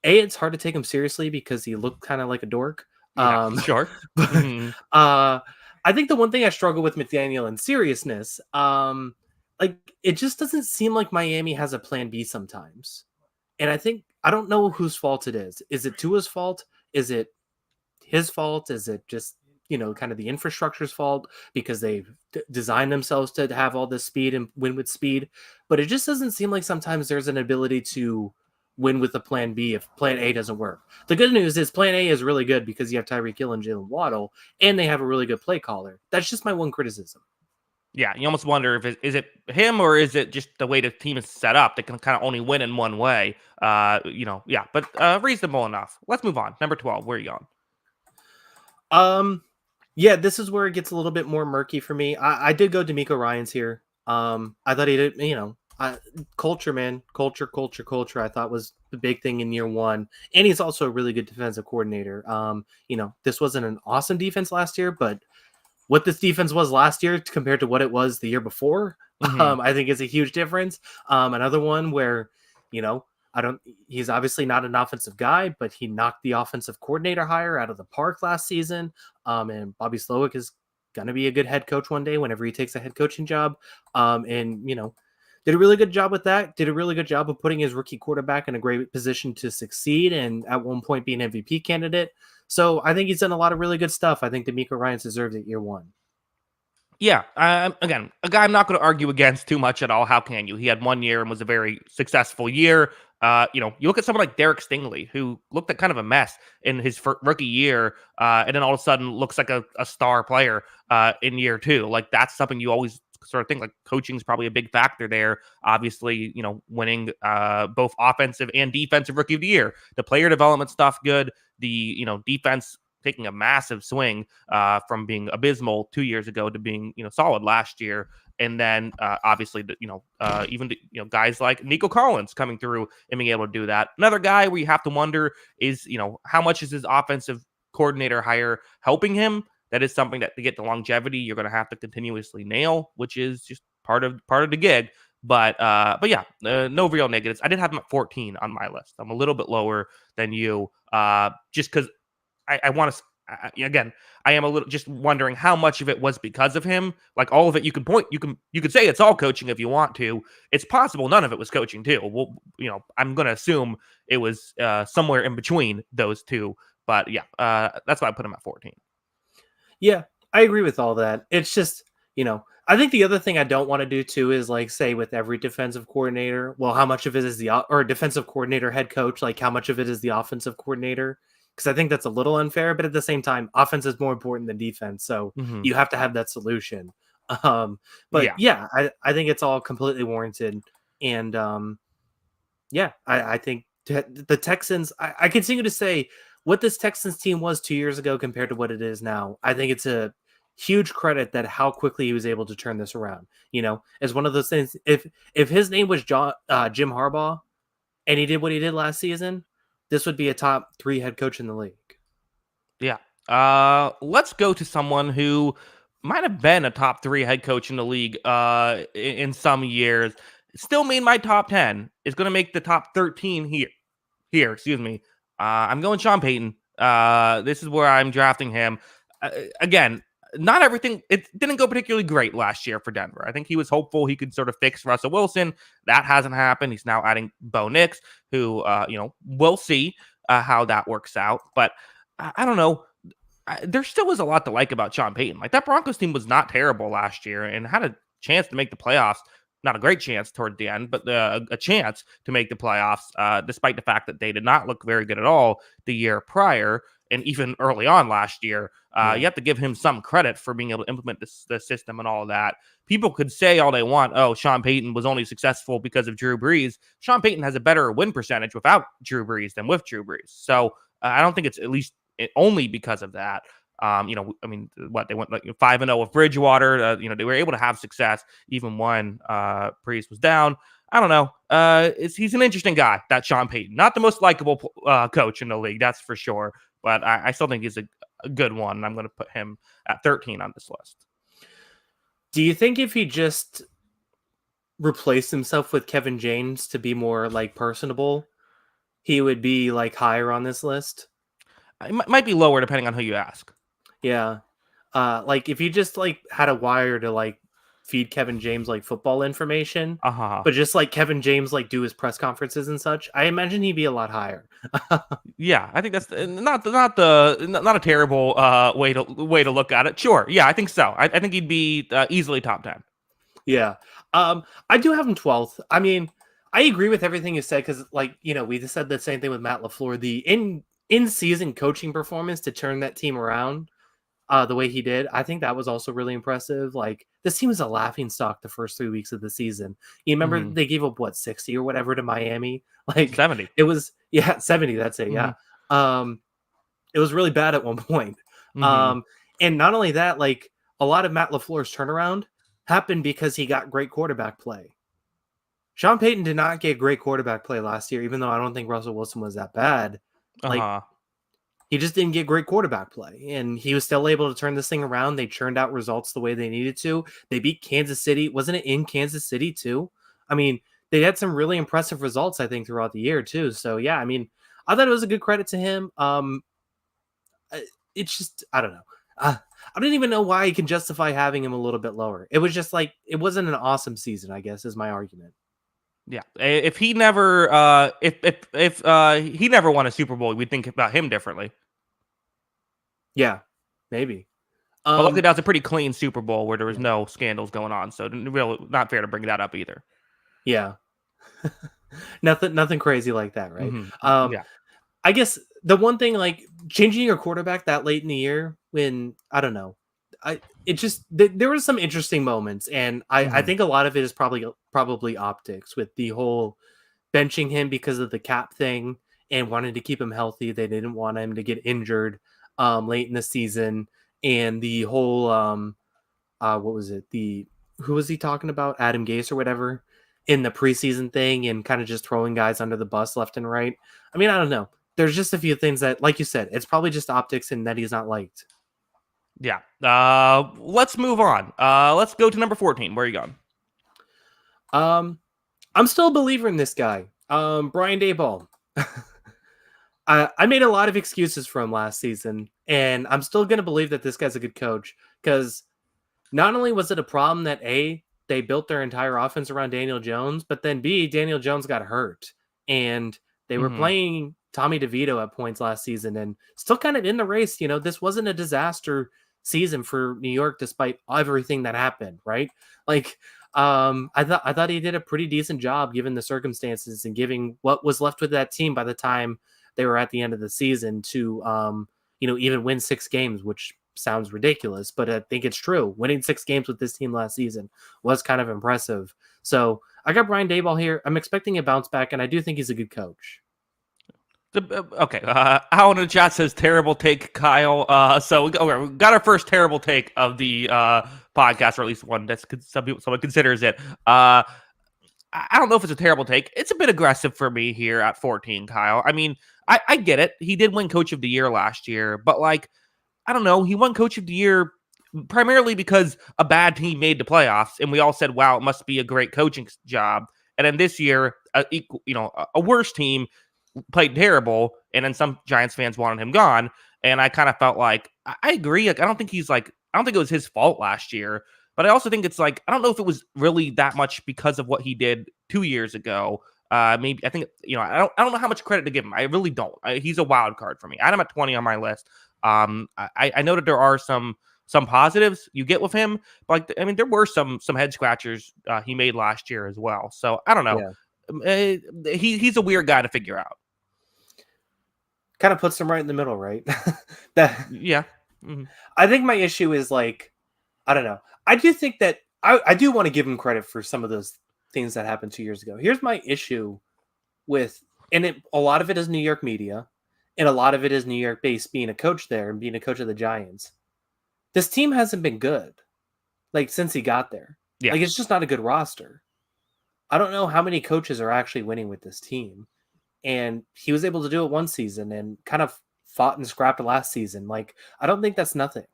[SPEAKER 2] it's hard to take him seriously because he looked kind of like a dork.
[SPEAKER 1] Yeah, sure.
[SPEAKER 2] But I think the one thing I struggle with McDaniel in seriousness, like, it just doesn't seem like Miami has a plan B sometimes. And I don't know whose fault it is. Is it Tua's fault? Is it his fault? Is it just, kind of the infrastructure's fault because they've designed themselves to have all this speed and win with speed? But it just doesn't seem like sometimes there's an ability to win with a plan B if plan A doesn't work. The good news is plan A is really good because you have Tyreek Hill and Jalen Waddle, and they have a really good play caller. That's just my one criticism.
[SPEAKER 1] Yeah, you almost wonder if is it him or is it just the way the team is set up? They can kind of only win in one way. Yeah, but reasonable enough. Let's move on. Number 12, where are you going?
[SPEAKER 2] Yeah, this is where it gets a little bit more murky for me. I did go D'Amico Ryans here. I thought he did, culture, man, culture. I thought was the big thing in year one, and he's also a really good defensive coordinator. This wasn't an awesome defense last year, but what this defense was last year compared to what it was the year before, I think is a huge difference. Another one where, he's obviously not an offensive guy, but he knocked the offensive coordinator hire out of the park last season. And Bobby Slowick is going to be a good head coach one day whenever he takes a head coaching job. Did a really good job with that. Did a really good job of putting his rookie quarterback in a great position to succeed and at one point be an MVP candidate. So I think he's done a lot of really good stuff. I think D'Amico Ryans deserves it year one.
[SPEAKER 1] Yeah, again, a guy I'm not going to argue against too much at all. How can you? He had 1 year and was a very successful year. You look at someone like Derek Stingley, who looked like kind of a mess in his rookie year, and then all of a sudden looks like a star player in year 2. Like, that's something you always sort of think, like, coaching is probably a big factor there. Obviously, winning both offensive and defensive rookie of the year. The player development stuff good. The defense taking a massive swing from being abysmal 2 years ago to being solid last year. And then obviously, even guys like Nico Collins coming through and being able to do that. Another guy where you have to wonder is how much is his offensive coordinator hire helping him? That is something that to get the longevity you're going to have to continuously nail, which is just part of the gig. But yeah, no real negatives. I did have him at 14 on my list. I'm a little bit lower than you, just because I want to. Again, I am a little just wondering how much of it was because of him. Like all of it, you could say it's all coaching if you want to. It's possible none of it was coaching too. Well, I'm going to assume it was somewhere in between those two. But yeah, that's why I put him at 14.
[SPEAKER 2] Yeah, I agree with all that. It's just, I think the other thing I don't want to do too is like say with every defensive coordinator, well, how much of it is or defensive coordinator head coach, like how much of it is the offensive coordinator? Because I think that's a little unfair, but at the same time, offense is more important than defense. So
[SPEAKER 1] Mm-hmm.
[SPEAKER 2] you have to have that solution. But yeah, I think it's all completely warranted. And yeah, I think the Texans, I continue to say what this Texans team was 2 years ago compared to what it is now. I think it's a huge credit that how quickly he was able to turn this around. As one of those things, if his name was Jim Harbaugh and he did what he did last season, this would be a top 3 head coach in the league.
[SPEAKER 1] Yeah. Let's go to someone who might have been a top 3 head coach in the league in some years. Still made my top 10. Is going to make the top 13 here. Excuse me. I'm going Sean Payton. This is where I'm drafting him. Again, not everything. It didn't go particularly great last year for Denver. I think he was hopeful he could sort of fix Russell Wilson. That hasn't happened. He's now adding Bo Nix, who we'll see how that works out. But I don't know. There still was a lot to like about Sean Payton. Like that Broncos team was not terrible last year and had a chance to make the playoffs. Not a great chance toward the end, but a chance to make the playoffs, despite the fact that they did not look very good at all the year prior. And even early on last year, you have to give him some credit for being able to implement the system and all of that. People could say all they want, oh, Sean Payton was only successful because of Drew Brees. Sean Payton has a better win percentage without Drew Brees than with Drew Brees. So I don't think it's at least only because of that. I mean, they went like 5-0 with Bridgewater. They were able to have success even when Brees was down. I don't know. He's an interesting guy, that Sean Payton. Not the most likable coach in the league, that's for sure. But I still think he's a good one. And I'm going to put him at 13 on this list.
[SPEAKER 2] Do you think if he just replaced himself with Kevin James to be more like personable, he would be like higher on this list?
[SPEAKER 1] It might be lower depending on who you ask.
[SPEAKER 2] Yeah. Like if you just like had a wire to like feed Kevin James like football information, but just like Kevin James like do his press conferences and such, I imagine he'd be a lot higher.
[SPEAKER 1] Yeah, I think that's not a terrible way to look at it. Sure, yeah, I think so. I think he'd be easily top 10.
[SPEAKER 2] Yeah. I do have him 12th. I mean, I agree with everything you said because like we just said the same thing with Matt LaFleur. The in season coaching performance to turn that team around. The way he did, I think that was also really impressive. Like this team was a laughing stock the first 3 weeks of the season. You remember they gave up 60 or whatever to Miami? Like
[SPEAKER 1] 70.
[SPEAKER 2] It was 70. That's it. Yeah. It was really bad at one point. And not only that, like a lot of Matt LaFleur's turnaround happened because he got great quarterback play. Sean Payton did not get great quarterback play last year, even though I don't think Russell Wilson was that bad. Like he just didn't get great quarterback play, and he was still able to turn this thing around. They churned out results the way they needed to. They beat Kansas City. Wasn't it in Kansas City too? I mean, they had some really impressive results, I think, throughout the year too. So yeah, I mean, I thought it was a good credit to him. It's just, I don't know. I don't even know why he can justify having him a little bit lower. It was just like, it wasn't an awesome season, I guess, is my argument.
[SPEAKER 1] Yeah, if he never, if he never won a Super Bowl, we'd think about him differently.
[SPEAKER 2] Yeah, maybe.
[SPEAKER 1] But luckily, that was a pretty clean Super Bowl where there was no scandals going on, so really not fair to bring that up either.
[SPEAKER 2] Yeah, nothing crazy like that, right?
[SPEAKER 1] Yeah.
[SPEAKER 2] I guess the one thing, like changing your quarterback that late in the year, when I don't know, there were some interesting moments, and I think a lot of it is probably optics with the whole benching him because of the cap thing and wanting to keep him healthy. They didn't want him to get injured. late in the season, and the whole what was it? Who was he talking about? Adam Gase or whatever in the preseason thing, and kind of just throwing guys under the bus left and right. I mean, I don't know. There's just a few things that, like you said, it's probably just optics and that he's not liked.
[SPEAKER 1] Yeah. Let's move on. Let's go to number 14. Where are you going?
[SPEAKER 2] I'm still a believer in this guy. Brian Daboll. I made a lot of excuses for him last season, and I'm still going to believe that this guy's a good coach because not only was it a problem that A, they built their entire offense around Daniel Jones, but then B, Daniel Jones got hurt. And they were
[SPEAKER 1] Mhm.
[SPEAKER 2] playing Tommy DeVito at points last season and still kind of in the race. You know, this wasn't a disaster season for New York despite everything that happened, right? Like, I thought he did a pretty decent job given the circumstances and giving what was left with that team by the time they were at the end of the season to even win 6 games, which sounds ridiculous, but I think it's true. Winning 6 games with this team last season was kind of impressive. So I got Brian Daboll here. I'm expecting a bounce back, and I do think he's a good coach.
[SPEAKER 1] Okay. Alan in the chat says terrible take, Kyle. So we got our first terrible take of the podcast, or at least one that's someone considers it. I don't know if it's a terrible take. It's a bit aggressive for me here at 14, Kyle. I mean, I get it. He did win Coach of the Year last year, but like, I don't know. He won Coach of the Year primarily because a bad team made the playoffs, and we all said, "Wow, it must be a great coaching job." And then this year, a worse team played terrible, and then some Giants fans wanted him gone. And I kind of felt like I agree. Like, I don't think it was his fault last year, but I also think it's like I don't know if it was really that much because of what he did 2 years ago. Maybe I think I don't know how much credit to give him. I really don't. He's a wild card for me. I had him at 20 on my list. I know that there are some positives you get with him, but like, I mean, there were some head scratchers he made last year as well. So I don't know.
[SPEAKER 2] Yeah.
[SPEAKER 1] He's a weird guy to figure out.
[SPEAKER 2] Kind of puts him right in the middle, right? that
[SPEAKER 1] Yeah. Mm-hmm.
[SPEAKER 2] I think my issue is like, I don't know. I do think that I do want to give him credit for some of those things that happened 2 years ago. Here's my issue with, a lot of it is New York media, and a lot of it is New York based being a coach there and being a coach of the Giants. This team hasn't been good, like since he got there.
[SPEAKER 1] Yeah.
[SPEAKER 2] Like it's just not a good roster. I don't know how many coaches are actually winning with this team. And he was able to do it one season and kind of fought and scrapped last season. Like, I don't think that's nothing.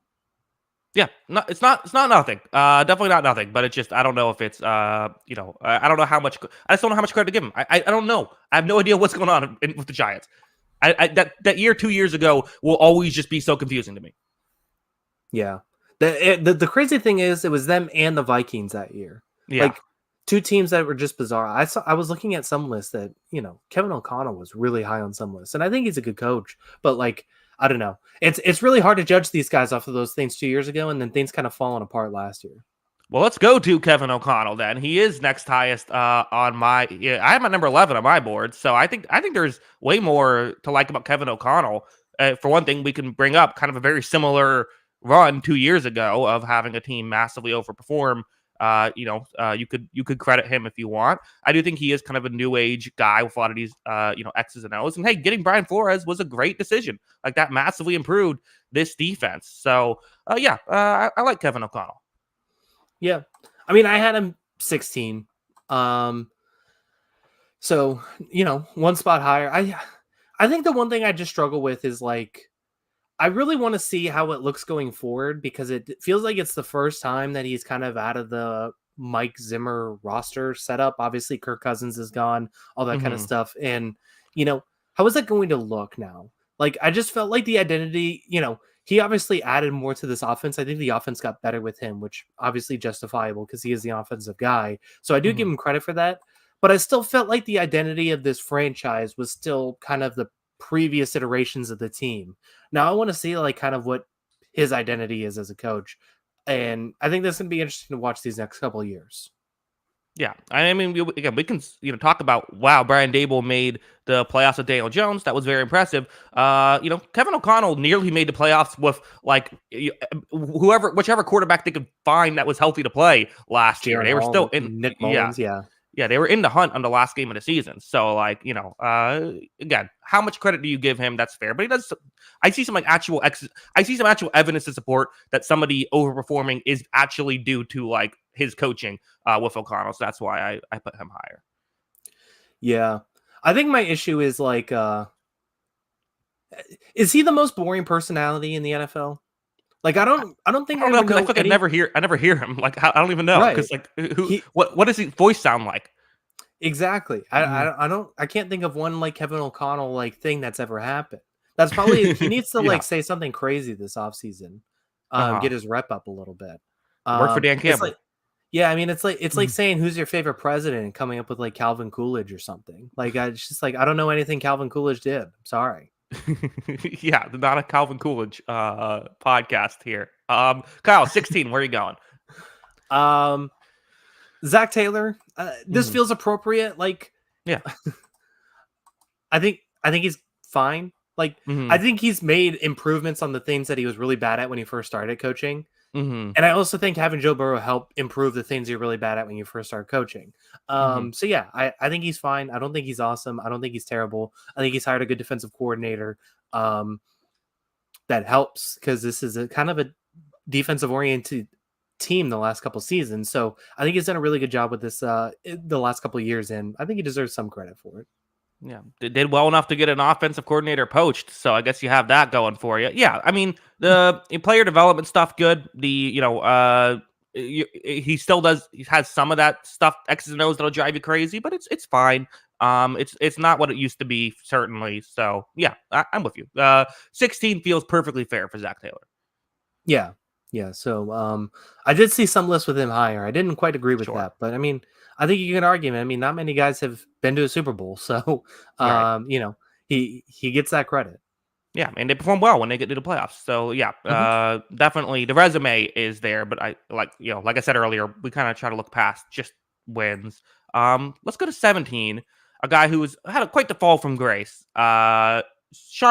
[SPEAKER 1] Yeah, no, it's not nothing. Definitely not nothing. But it's just I don't know if it's I don't know how much. I just don't know how much credit to give him. I don't know. I have no idea what's going on with the Giants. That year 2 years ago will always just be so confusing to me.
[SPEAKER 2] Yeah. The crazy thing is it was them and the Vikings that year.
[SPEAKER 1] Yeah.
[SPEAKER 2] Like two teams that were just bizarre. I was looking at some lists that, Kevin O'Connell was really high on some lists. And I think he's a good coach, but like, I don't know. It's really hard to judge these guys off of those things 2 years ago, and then things kind of falling apart last year.
[SPEAKER 1] Well, let's go to Kevin O'Connell then. He is next highest on my. Yeah, I have at number 11 on my board. So I think there's way more to like about Kevin O'Connell. For one thing, we can bring up kind of a very similar run 2 years ago of having a team massively overperform. You could credit him if you want. I do think he is kind of a new age guy with a lot of these, X's and O's. And hey, getting Brian Flores was a great decision. Like that massively improved this defense. So, I like Kevin O'Connell.
[SPEAKER 2] Yeah. I mean, I had him 16. So, one spot higher. I think the one thing I just struggle with is like, I really want to see how it looks going forward because it feels like it's the first time that he's kind of out of the Mike Zimmer roster setup. Obviously, Kirk Cousins is gone, all that kind of stuff. And, how is that going to look now? Like, I just felt like the identity, he obviously added more to this offense. I think the offense got better with him, which obviously justifiable because he is the offensive guy. So I do give him credit for that. But I still felt like the identity of this franchise was still kind of the previous iterations of the team. Now I want to see like kind of what his identity is as a coach. And I think that's going to be interesting to watch these next couple of years.
[SPEAKER 1] Yeah, I mean, we can talk about Brian Daboll made the playoffs with Daniel Jones. That was very impressive. Kevin O'Connell nearly made the playoffs with like whichever quarterback they could find that was healthy to play last year. They were still in
[SPEAKER 2] Nick Mullins, yeah.
[SPEAKER 1] Yeah, they were in the hunt on the last game of the season. So, like, again, how much credit do you give him? That's fair. But he does. I see some I see some actual evidence to support that somebody overperforming is actually due to like his coaching with O'Connell. So that's why I put him higher.
[SPEAKER 2] Yeah. I think my issue is like, is he the most boring personality in the NFL? Like, I don't think
[SPEAKER 1] I
[SPEAKER 2] I
[SPEAKER 1] don't know
[SPEAKER 2] ever
[SPEAKER 1] because I
[SPEAKER 2] know
[SPEAKER 1] feel like
[SPEAKER 2] any.
[SPEAKER 1] I never hear him. Like I don't even know
[SPEAKER 2] Right.
[SPEAKER 1] because like
[SPEAKER 2] He
[SPEAKER 1] what does his voice sound like?
[SPEAKER 2] exactly.
[SPEAKER 1] Mhm.
[SPEAKER 2] I can't think of one like Kevin O'Connell like thing that's ever happened. That's probably he needs to
[SPEAKER 1] Yeah.
[SPEAKER 2] like say something crazy this offseason.
[SPEAKER 1] Uh-huh.
[SPEAKER 2] Get his rep up a little bit.
[SPEAKER 1] Work for Dan
[SPEAKER 2] It's
[SPEAKER 1] Campbell.
[SPEAKER 2] like yeah, I mean it's like
[SPEAKER 1] Mhm.
[SPEAKER 2] saying who's your favorite president and coming up with like Calvin Coolidge or something. Like it's just like I don't know anything Calvin Coolidge did. I'm sorry.
[SPEAKER 1] Yeah, not a Calvin Coolidge podcast here. Kyle, 16, where are you going?
[SPEAKER 2] Um Zach Taylor, this
[SPEAKER 1] Mhm.
[SPEAKER 2] feels appropriate. Like
[SPEAKER 1] Yeah.
[SPEAKER 2] I think he's fine. Like I
[SPEAKER 1] Mhm.
[SPEAKER 2] think he's made improvements on the things that he was really bad at when he first started coaching.
[SPEAKER 1] Mhm.
[SPEAKER 2] And I also think having Joe Burrow help improve the things you're really bad at when you first start coaching.
[SPEAKER 1] Mhm.
[SPEAKER 2] So yeah, I think he's fine. I don't think he's awesome. I don't think he's terrible. I think he's hired a good defensive coordinator. Um, that helps because this is a kind of a defensive oriented team the last couple seasons. So I think he's done a really good job with this the last couple years, and I think he deserves some credit for it.
[SPEAKER 1] Yeah, they did well enough to get an offensive coordinator poached, so I guess you have that going for you. Yeah, I mean the player development stuff good. He still does. He has some of that stuff X's and O's that'll drive you crazy, but it's fine. It's not what it used to be certainly. So yeah, I'm with you. 16 feels perfectly fair for Zach Taylor.
[SPEAKER 2] Yeah. Yeah. So I did see some lists with him higher. I didn't quite agree with
[SPEAKER 1] Sure.
[SPEAKER 2] that, but I mean, I think you can argue, man. I mean, not many guys have been to a Super Bowl, so
[SPEAKER 1] Right.
[SPEAKER 2] he gets that credit.
[SPEAKER 1] Yeah, and they perform well when they get to the playoffs. So yeah,
[SPEAKER 2] Mhm.
[SPEAKER 1] definitely the resume is there. But like I said earlier, we kind of try to look past just wins. Let's go to 17. A guy who's had quite the fall from grace. Sean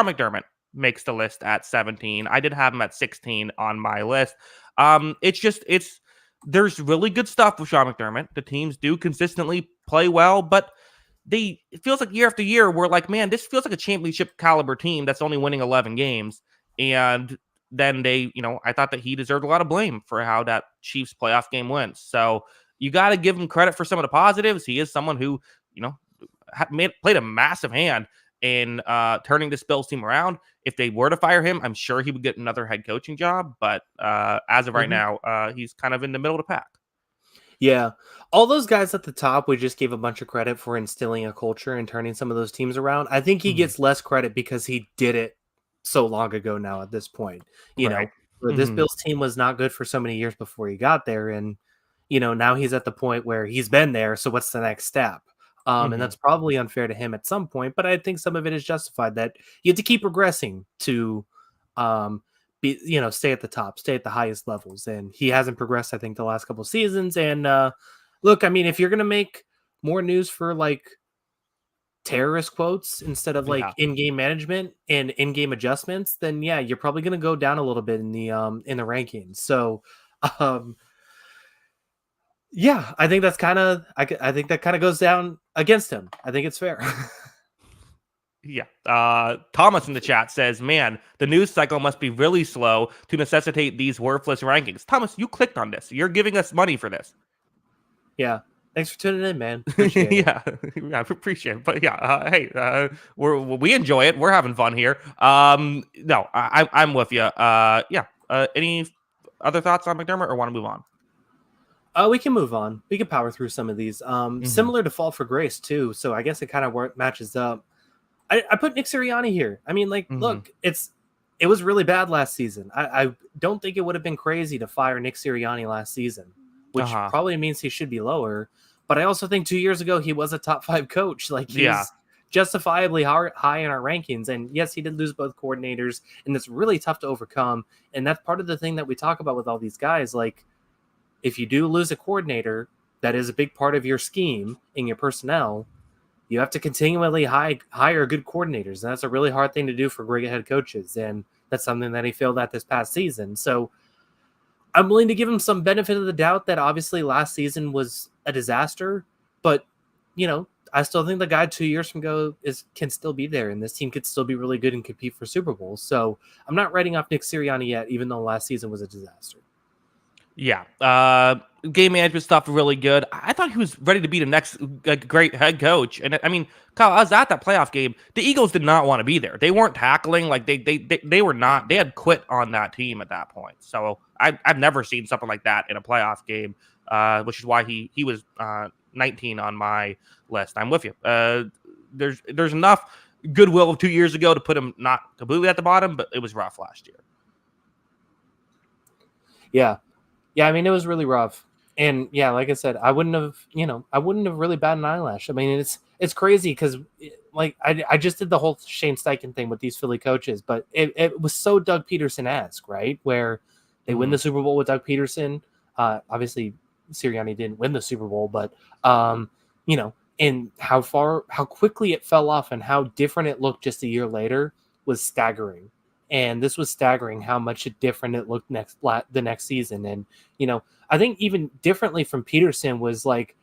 [SPEAKER 1] McDermott makes the list at 17. I did have him at 16 on my list. It's there's really good stuff with Sean McDermott. The teams do consistently play well, but it feels like year after year we're like, man, this feels like a championship caliber team that's only winning 11 games. And then I thought that he deserved a lot of blame for how that Chiefs playoff game went. So you got to give him credit for some of the positives. He is someone who, you know, played a massive hand in turning this Bills team around. If they were to fire him, I'm sure he would get another head coaching job. But as of right
[SPEAKER 2] Mhm.
[SPEAKER 1] now, he's kind of in the middle of the pack.
[SPEAKER 2] Yeah. All those guys at the top, we just gave a bunch of credit for instilling a culture and turning some of those teams around. I think he
[SPEAKER 1] Hmm.
[SPEAKER 2] gets less credit because he did it so long ago now at this point. You
[SPEAKER 1] Right.
[SPEAKER 2] know, where this
[SPEAKER 1] Hmm.
[SPEAKER 2] Bills team was not good for so many years before he got there. And, now he's at the point where he's been there. So what's the next step? And
[SPEAKER 1] Hmm.
[SPEAKER 2] that's probably unfair to him at some point, but I think some of it is justified that you have to keep progressing to um, stay at the top, stay at the highest levels. And he hasn't progressed, I think, the last couple seasons. And look, I mean, if you're gonna make more news for like terrorist quotes instead of like
[SPEAKER 1] Yeah.
[SPEAKER 2] in-game management and in-game adjustments, then yeah, you're probably gonna go down a little bit in the rankings. So um yeah, I think that's kind of I think that kind of goes down against him. I think it's fair.
[SPEAKER 1] Yeah. Thomas in the chat says, man, the news cycle must be really slow to necessitate these worthless rankings. Thomas, you clicked on this. You're giving us money for this.
[SPEAKER 2] Yeah. Thanks for tuning in, man. Appreciate it.
[SPEAKER 1] Yeah. Yeah, I appreciate it. But yeah, hey, we enjoy it. We're having fun here. No, I'm with you. Yeah. Any other thoughts on McDermott or want to move on?
[SPEAKER 2] We can move on. We can power through some of these.
[SPEAKER 1] Hmm.
[SPEAKER 2] Similar to Fall for Grace too. So I guess it kind of matches up. I put Nick Sirianni here. I mean, like,
[SPEAKER 1] Hmm.
[SPEAKER 2] look, it was really bad last season. I don't think it would have been crazy to fire Nick Sirianni last season, which
[SPEAKER 1] Uh-huh.
[SPEAKER 2] probably means he should be lower. But I also think 2 years ago he was a top five coach. Like
[SPEAKER 1] Yeah.
[SPEAKER 2] he's justifiably high in our rankings. And yes, he did lose both coordinators, and that's really tough to overcome. And that's part of the thing that we talk about with all these guys. Like, if you do lose a coordinator, that is a big part of your scheme in your personnel. You have to continually hire good coordinators. And that's a really hard thing to do for great head coaches. And that's something that he failed at this past season. So I'm willing to give him some benefit of the doubt that obviously last season was a disaster, but I still think the guy 2 years from go can still be there, and this team could still be really good and compete for Super Bowls. So I'm not writing off Nick Sirianni yet, even though last season was a disaster.
[SPEAKER 1] Yeah. Game management stuff really good. I thought he was ready to be the next great head coach. And I mean, Kyle, I was at that playoff game. The Eagles did not want to be there. They weren't tackling. Like they were not. They had quit on that team at that point. So I've never seen something like that in a playoff game, which is why he was 19 on my list. I'm with you. There's enough goodwill of 2 years ago to put him not completely at the bottom, but it was rough last year.
[SPEAKER 2] Yeah. Yeah, I mean, it was really rough. And yeah, like I said, I wouldn't have really batted an eyelash. I mean, it's crazy because like I just did the whole Shane Steichen thing with these Philly coaches, but it was so Doug Peterson-esque, right? Where they win the Super Bowl with Doug Peterson. Obviously, Sirianni didn't win the Super Bowl, but and how quickly it fell off and how different it looked just a year later was staggering. And this was staggering how much different it looked the next season. And, I think even differently from Peterson was like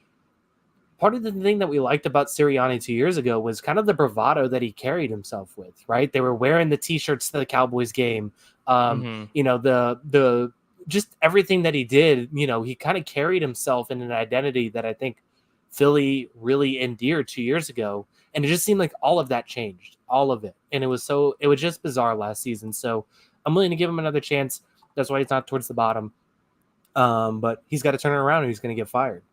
[SPEAKER 2] part of the thing that we liked about Sirianni 2 years ago was kind of the bravado that he carried himself with, right? They were wearing the T-shirts to the Cowboys game. The just everything that he did, he kind of carried himself in an identity that I think Philly really endeared 2 years ago. And it just seemed like all of that changed, all of it. And it was just bizarre last season. So I'm willing to give him another chance. That's why he's not towards the bottom. But he's got to turn it around or he's going to get fired.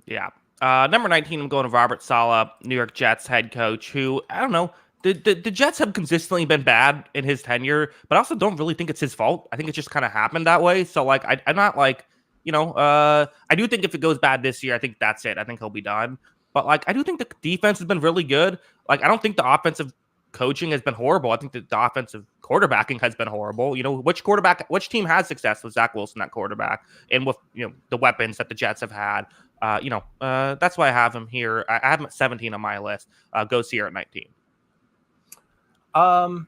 [SPEAKER 1] Yeah. Number 19, I'm going to Robert Saleh, New York Jets head coach, who, I don't know, the Jets have consistently been bad in his tenure, but I also don't really think it's his fault. I think it just kind of happened that way. So, like, I'm not like, I do think if it goes bad this year, I think that's it. I think he'll be done. But, like, I do think the defense has been really good. Like, I don't think the offensive coaching has been horrible. I think that the offensive quarterbacking has been horrible. Which team has success with Zach Wilson at quarterback and with, the weapons that the Jets have had. That's why I have him here. I have him at 17 on my list. Goes here at 19.
[SPEAKER 2] I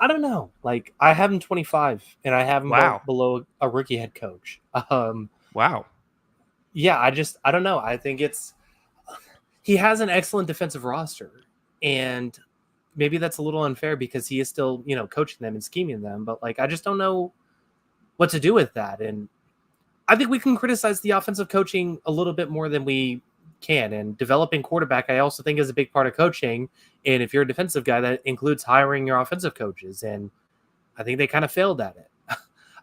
[SPEAKER 2] don't know. Like, I have him 25, and I have him below a rookie head coach.
[SPEAKER 1] Wow.
[SPEAKER 2] Yeah, I don't know. I think he has an excellent defensive roster, and maybe that's a little unfair because he is still, coaching them and scheming them. But like, I just don't know what to do with that. And I think we can criticize the offensive coaching a little bit more than we can. And developing quarterback, I also think, is a big part of coaching. And if you're a defensive guy, that includes hiring your offensive coaches. And I think they kind of failed at it.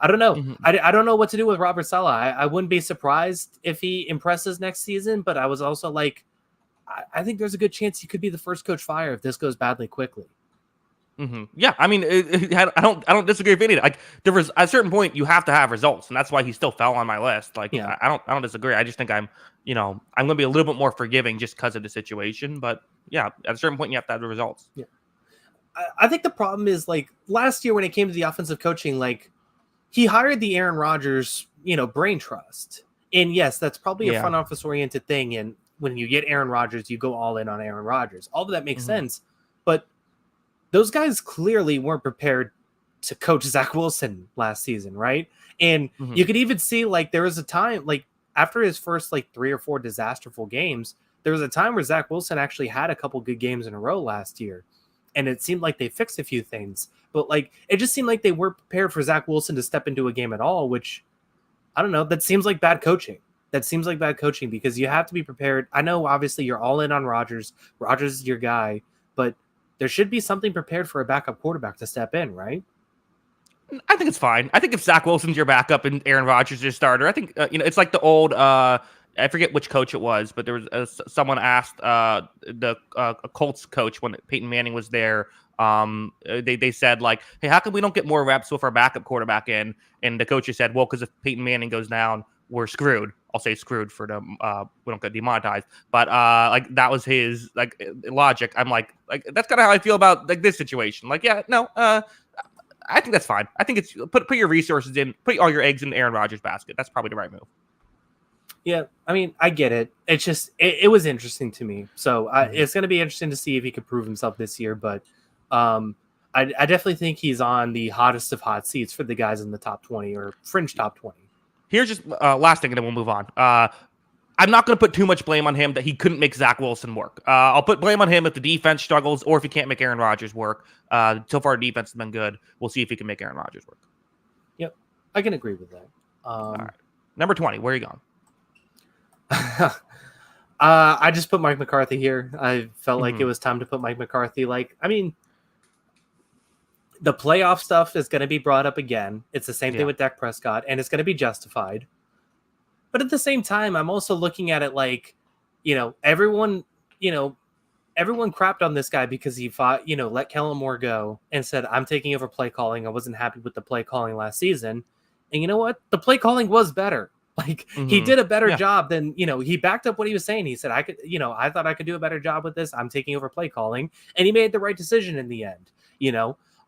[SPEAKER 2] I don't know. Mm-hmm. I don't know what to do with Robert Saleh. I wouldn't be surprised if he impresses next season, but I was also like, I think there's a good chance he could be the first coach fired if this goes badly quickly.
[SPEAKER 1] Mm-hmm. Yeah, I mean, I don't disagree with any. Like, there was at a certain point you have to have results, and that's why he still fell on my list. Like, yeah. I don't disagree. I just think I'm going to be a little bit more forgiving just because of the situation. But yeah, at a certain point you have to have the results.
[SPEAKER 2] Yeah, I think the problem is, like, last year when it came to the offensive coaching, like, he hired the Aaron Rodgers, brain trust, and yes, that's probably a front office oriented thing. And when you get Aaron Rodgers, you go all in on Aaron Rodgers. All of that makes sense, but those guys clearly weren't prepared to coach Zach Wilson last season, right? And you could even see, like, there was a time, like, after his first, like, 3 or 4 disasterful games, there was a time where Zach Wilson actually had a couple good games in a row last year. And it seemed like they fixed a few things. But, like, it just seemed like they weren't prepared for Zach Wilson to step into a game at all, which, I don't know, that seems like bad coaching. That seems like bad coaching because you have to be prepared. I know, obviously, you're all in on Rodgers. Rodgers is your guy. But there should be something prepared for a backup quarterback to step in, right?
[SPEAKER 1] I think it's fine. I think if Zach Wilson's your backup and Aaron Rodgers is your starter, I think, it's like the old, I forget which coach it was, but there was someone asked the Colts coach when Peyton Manning was there. They said, like, hey, how come we don't get more reps with our backup quarterback in? And the coach said, well, because if Peyton Manning goes down, we're screwed. I'll say screwed for the we don't get demonetized, but like, that was his, like, logic. I'm like that's kind of how I feel about, like, this situation. Like, yeah, no, I think that's fine. I think it's put your resources in, put all your eggs in Aaron Rodgers' basket. That's probably the right move.
[SPEAKER 2] Yeah, I mean, I get it. It's just it was interesting to me. So it's going to be interesting to see if he can prove himself this year. But I definitely think he's on the hottest of hot seats for the guys in the top 20 or fringe top 20.
[SPEAKER 1] Here's just last thing, and then we'll move on. I'm not going to put too much blame on him that he couldn't make Zach Wilson work. I'll put blame on him if the defense struggles or if he can't make Aaron Rodgers work. So far, defense has been good. We'll see if he can make Aaron Rodgers work.
[SPEAKER 2] Yep, I can agree with that.
[SPEAKER 1] All right. Number 20, where are you going?
[SPEAKER 2] I just put Mike McCarthy here. I felt like it was time to put Mike McCarthy. Like, I mean, the playoff stuff is going to be brought up again. It's the same thing with Dak Prescott, and it's going to be justified. But at the same time, I'm also looking at it like, everyone crapped on this guy because he fought, let Kellen Moore go and said, I'm taking over play calling. I wasn't happy with the play calling last season. And you know what? The play calling was better. Like, he did a better job than, he backed up what he was saying. He said, I thought I could do a better job with this. I'm taking over play calling. And he made the right decision in the end.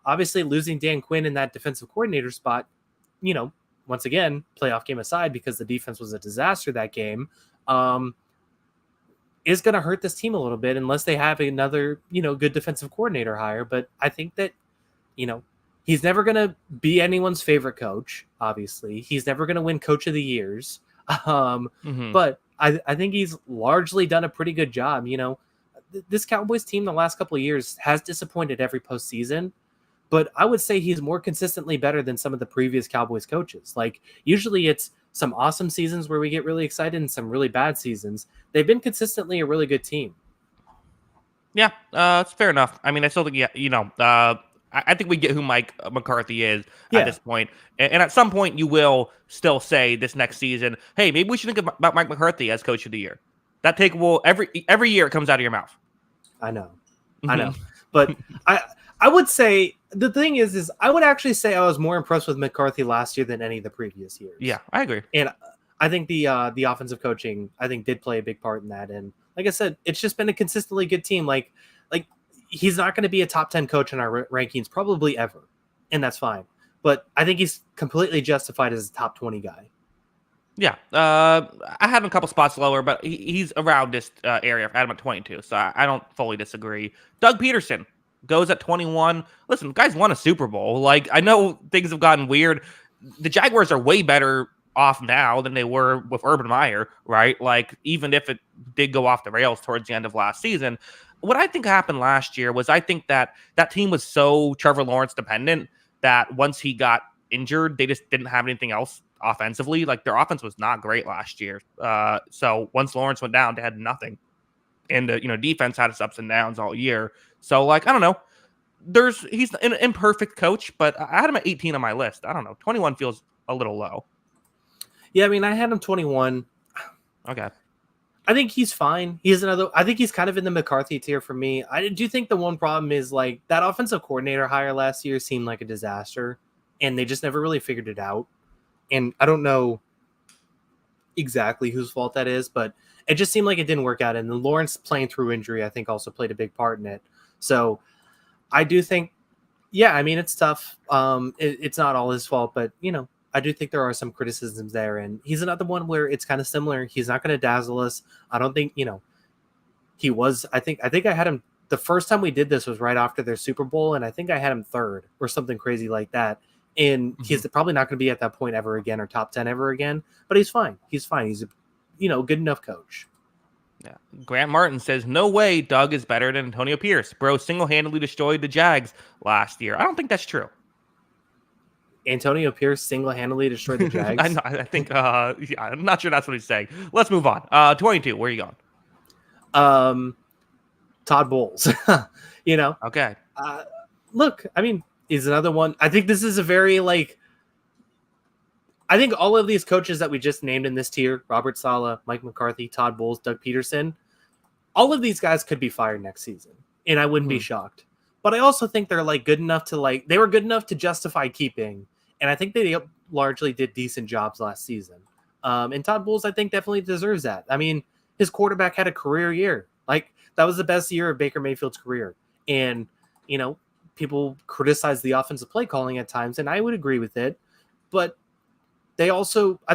[SPEAKER 2] Obviously losing Dan Quinn in that defensive coordinator spot, once again, playoff game aside, because the defense was a disaster that game, is going to hurt this team a little bit unless they have another, good defensive coordinator hire. But I think that, he's never going to be anyone's favorite coach. Obviously, he's never going to win Coach of the Years. But I think he's largely done a pretty good job. This Cowboys team the last couple of years has disappointed every postseason. But I would say he's more consistently better than some of the previous Cowboys coaches. Like, usually it's some awesome seasons where we get really excited and some really bad seasons. They've been consistently a really good team.
[SPEAKER 1] Yeah, it's fair enough. I mean, I still think, I think we get who Mike McCarthy is at this point. And at some point, you will still say this next season, hey, maybe we should think about Mike McCarthy as Coach of the Year. That take will every year it comes out of your mouth.
[SPEAKER 2] I know. But I would say the thing is I would actually say I was more impressed with McCarthy last year than any of the previous years.
[SPEAKER 1] Yeah, I agree.
[SPEAKER 2] And I think the offensive coaching, I think, did play a big part in that. And like I said, it's just been a consistently good team. Like he's not going to be a top 10 coach in our rankings probably ever. And that's fine. But I think he's completely justified as a top 20 guy.
[SPEAKER 1] Yeah. I had him a couple spots lower, but he's around this area. I had him at 22, so I don't fully disagree. Doug Peterson goes at 21. Listen, guys won a Super Bowl. Like, I know things have gotten weird. The Jaguars are way better off now than they were with Urban Meyer, right? Like, even if it did go off the rails towards the end of last season, what I think happened last year was I think that team was so Trevor Lawrence dependent that once he got injured, they just didn't have anything else offensively. Like, their offense was not great last year. So once Lawrence went down, they had nothing. And the defense had its ups and downs all year. So, like, I don't know. He's an imperfect coach, but I had him at 18 on my list. I don't know. 21 feels a little low.
[SPEAKER 2] Yeah, I mean, I had him 21.
[SPEAKER 1] Okay.
[SPEAKER 2] I think he's fine. I think he's kind of in the McCarthy tier for me. I do think the one problem is, like, that offensive coordinator hire last year seemed like a disaster, and they just never really figured it out. And I don't know exactly whose fault that is, but it just seemed like it didn't work out. And then Lawrence playing through injury, I think, also played a big part in it. So I do think, I mean, it's tough. It's not all his fault, but, I do think there are some criticisms there. And he's another one where it's kind of similar. He's not going to dazzle us. I don't think, he was, I think I had him, the first time we did this was right after their Super Bowl. And I think I had him third or something crazy like that. And he's probably not going to be at that point ever again or top 10 ever again, but he's fine. He's a, good enough coach.
[SPEAKER 1] Yeah. Grant Martin says, no way Doug is better than Antonio Pierce. Bro single-handedly destroyed the Jags last year. I don't think that's true.
[SPEAKER 2] Antonio Pierce single-handedly destroyed the Jags?
[SPEAKER 1] I think, I'm not sure that's what he's saying. Let's move on. 22, where are you
[SPEAKER 2] going? Todd Bowles.
[SPEAKER 1] Okay.
[SPEAKER 2] Look, I mean, he's another one. I think this is a very, I think all of these coaches that we just named in this tier, Robert Saleh, Mike McCarthy, Todd Bowles, Doug Peterson, all of these guys could be fired next season, and I wouldn't be shocked. But I also think they're good enough to they were good enough to justify keeping, and I think they largely did decent jobs last season. And Todd Bowles, I think, definitely deserves that. I mean, his quarterback had a career year. That was the best year of Baker Mayfield's career. And, people criticize the offensive play calling at times, and I would agree with it. But I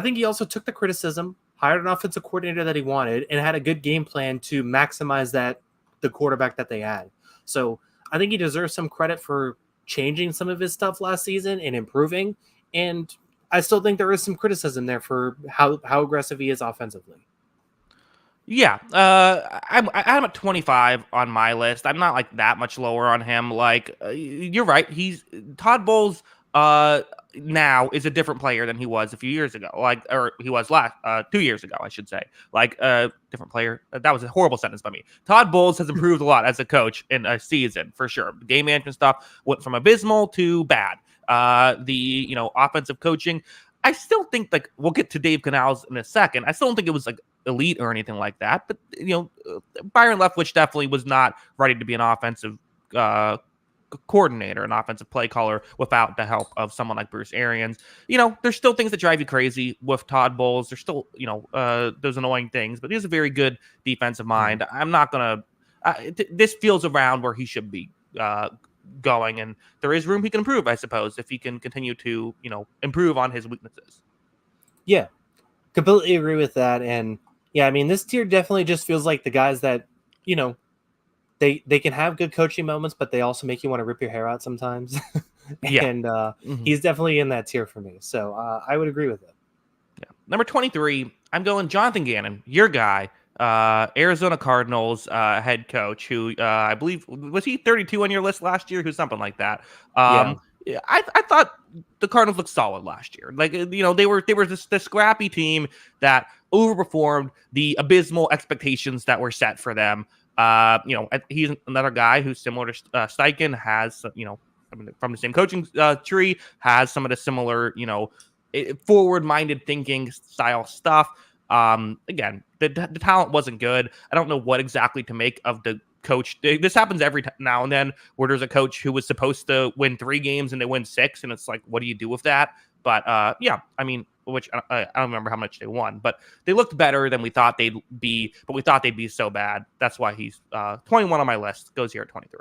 [SPEAKER 2] think he also took the criticism, hired an offensive coordinator that he wanted, and had a good game plan to maximize the quarterback that they had. So I think he deserves some credit for changing some of his stuff last season and improving. And I still think there is some criticism there for how aggressive he is offensively.
[SPEAKER 1] Yeah, I'm at 25 on my list. I'm not like that much lower on him. Like you're right. He's Todd Bowles. Now is a different player than he was a few years ago. Like, or he was last 2 years ago, I should say. Like, different player. That was a horrible sentence by me. Todd Bowles has improved a lot as a coach in a season for sure. Game management stuff went from abysmal to bad. The offensive coaching. I still think like we'll get to Dave Canals in a second. I still don't think it was like elite or anything like that. But Byron Leftwich definitely was not ready to be an offensive uh, coordinator, an offensive play caller without the help of someone like Bruce Arians. There's still things that drive you crazy with Todd Bowles. There's still those annoying things, but he has a very good defensive
[SPEAKER 2] Mhm.
[SPEAKER 1] mind. I'm not gonna. This feels around where he should be. Going, and there is room he can improve, I suppose, if he can continue to improve on his weaknesses.
[SPEAKER 2] Yeah, completely agree with that. And yeah, I mean, this tier definitely just feels like the guys that, you know, they can have good coaching moments, but they also make you want to rip your hair out sometimes.
[SPEAKER 1] Yeah.
[SPEAKER 2] and
[SPEAKER 1] Mhm.
[SPEAKER 2] he's definitely in that tier for me. So I would agree with it.
[SPEAKER 1] Yeah. Number 23, I'm going Jonathan Gannon, your guy, Arizona Cardinals head coach, who I believe was he 32 on your list last year, who's something like that.
[SPEAKER 2] Yeah.
[SPEAKER 1] Yeah, I thought the Cardinals looked solid last year. Like they were this scrappy team that overperformed the abysmal expectations that were set for them. He's another guy who's similar to Steichen, has from the same coaching tree, has some of the similar forward-minded thinking style stuff. Again, the talent wasn't good. I don't know what exactly to make of the coach. This happens every now and then where there's a coach who was supposed to win 3 games and they win 6, and it's like, what do you do with that? But yeah, I mean, which I don't remember how much they won, but they looked better than we thought they'd be. But we thought they'd be so bad. That's why he's 21 on my list. Goes here at 23.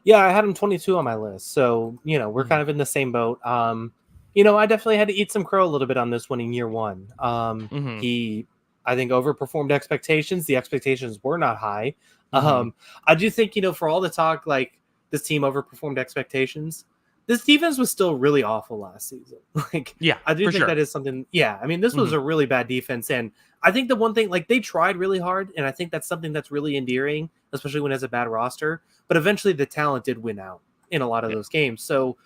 [SPEAKER 2] Yeah, I had him 22 on my list. So, we're
[SPEAKER 1] Mm-hmm.
[SPEAKER 2] kind of in the same boat. I definitely had to eat some crow a little bit on this one in year one.
[SPEAKER 1] Mm-hmm.
[SPEAKER 2] He, I think, overperformed expectations. The expectations were not high.
[SPEAKER 1] Mm-hmm.
[SPEAKER 2] I do think, for all the talk, like this team overperformed expectations, this defense was still really awful last season. Like,
[SPEAKER 1] Yeah,
[SPEAKER 2] I do
[SPEAKER 1] for
[SPEAKER 2] think
[SPEAKER 1] sure.
[SPEAKER 2] that is something. Yeah, I mean, this was
[SPEAKER 1] Mm-hmm.
[SPEAKER 2] a really bad defense. And I think the one thing, like, they tried really hard. And I think that's something that's really endearing, especially when it has a bad roster. But eventually the talent did win out in a lot of
[SPEAKER 1] Yeah.
[SPEAKER 2] those games. So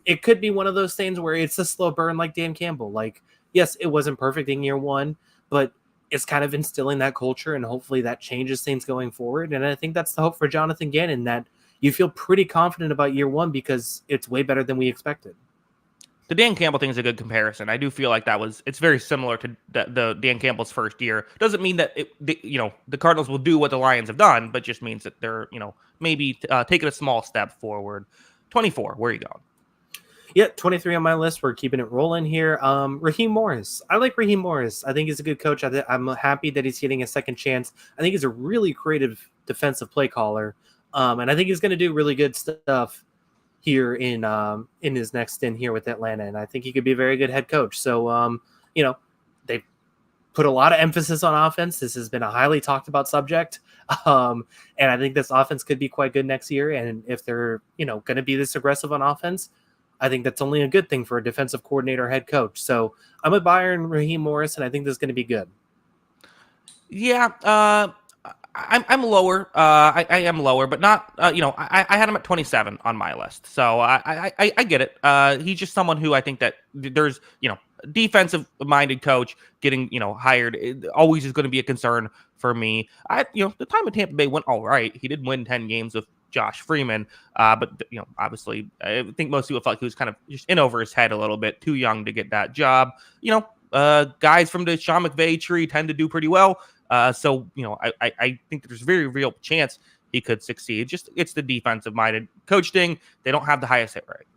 [SPEAKER 2] it could be one of those things where it's a slow burn like Dan Campbell. Like, yes, it wasn't perfect in year one, but it's kind of instilling that culture, and hopefully that changes things going forward. And I think that's the hope for Jonathan Gannon, that you feel pretty confident about year one because it's way better than we expected.
[SPEAKER 1] The Dan Campbell thing is a good comparison. I do feel like it's very similar to the Dan Campbell's first year. Doesn't mean that the Cardinals will do what the Lions have done, but just means that they're maybe taking a small step forward. 24. Where are you going?
[SPEAKER 2] Yeah, 23 on my list. We're keeping it rolling here. Raheem Morris. I like Raheem Morris. I think he's a good coach. I'm happy that he's getting a second chance. I think he's a really creative defensive play caller. And I think he's going to do really good stuff here in his next stint here with Atlanta. And I think he could be a very good head coach. So, they put a lot of emphasis on offense. This has been a highly talked about subject. And I think this offense could be quite good next year. And if they're, going to be this aggressive on offense, I think that's only a good thing for a defensive coordinator head coach. So I'm a Byron Raheem Morris, and I think this is going to be good.
[SPEAKER 1] Yeah, I'm lower. I am lower, but not. I had him at 27 on my list, so I get it. He's just someone who I think that there's defensive minded coach getting hired always is going to be a concern for me. The time at Tampa Bay went all right. He did win 10 games with Josh Freeman, but obviously I think most people felt like he was kind of just in over his head a little bit, too young to get that job. Guys from the Sean McVay tree tend to do pretty well. I think that there's a very real chance he could succeed. Just it's the defensive minded coach thing. They don't have the highest hit rate.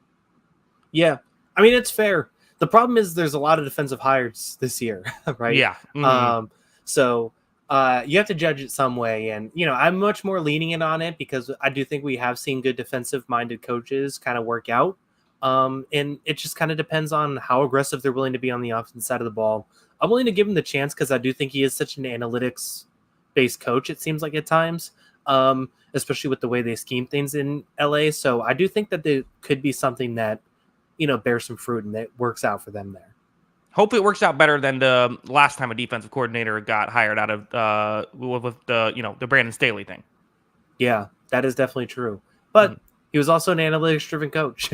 [SPEAKER 2] Yeah, I mean it's fair. The problem is there's a lot of defensive hires this year, right?
[SPEAKER 1] Yeah. Mm-hmm.
[SPEAKER 2] So you have to judge it some way, and I'm much more lenient on it because I do think we have seen good defensive minded coaches kind of work out. And it just kind of depends on how aggressive they're willing to be on the offensive side of the ball. I'm willing to give him the chance because I do think he is such an analytics based coach, it seems like at times, especially with the way they scheme things in LA. So I do think that there could be something that, bears some fruit and that works out for them there.
[SPEAKER 1] Hopefully, it works out better than the last time a defensive coordinator got hired out of with the the Brandon Staley thing.
[SPEAKER 2] Yeah, that is definitely true. But he was also an analytics-driven coach.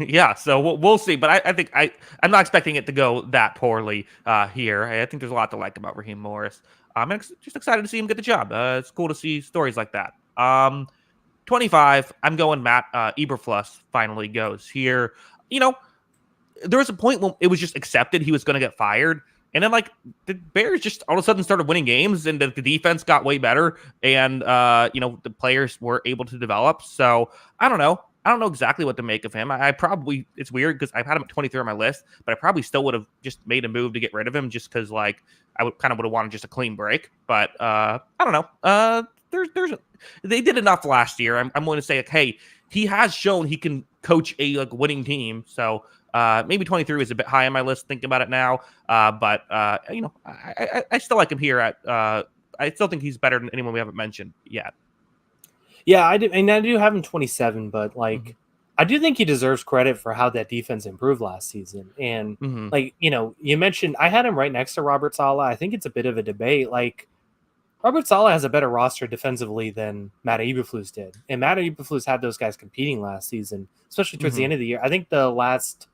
[SPEAKER 1] Yeah, so we'll see. But I think I'm not expecting it to go that poorly here. I think there's a lot to like about Raheem Morris. I'm just excited to see him get the job. It's cool to see stories like that. 25. I'm going Matt Eberflus finally goes here. You know, there was a point when it was just accepted he was going to get fired. And then, like, the Bears just all of a sudden started winning games, and the defense got way better, and the players were able to develop. So I don't know. I don't know exactly what to make of him. I probably it's weird because I've had him at 23 on my list, but I probably still would have just made a move to get rid of him just because like I would have wanted just a clean break. But I don't know. There's they did enough last year. I'm going to say like, hey, he has shown he can coach a like winning team. So maybe 23 is a bit high on my list thinking about it now. But I still like him here at I still think he's better than anyone we haven't mentioned yet.
[SPEAKER 2] Yeah, I do, and I do have him 27, but like
[SPEAKER 1] Mm-hmm.
[SPEAKER 2] I do think he deserves credit for how that defense improved last season. And
[SPEAKER 1] Mm-hmm.
[SPEAKER 2] like, you mentioned I had him right next to Robert Saleh. I think it's a bit of a debate. Like Robert Saleh has a better roster defensively than Matt Eberflus did. And Matt Eberflus had those guys competing last season, especially towards the
[SPEAKER 1] Mm-hmm.
[SPEAKER 2] end of the year. I think the last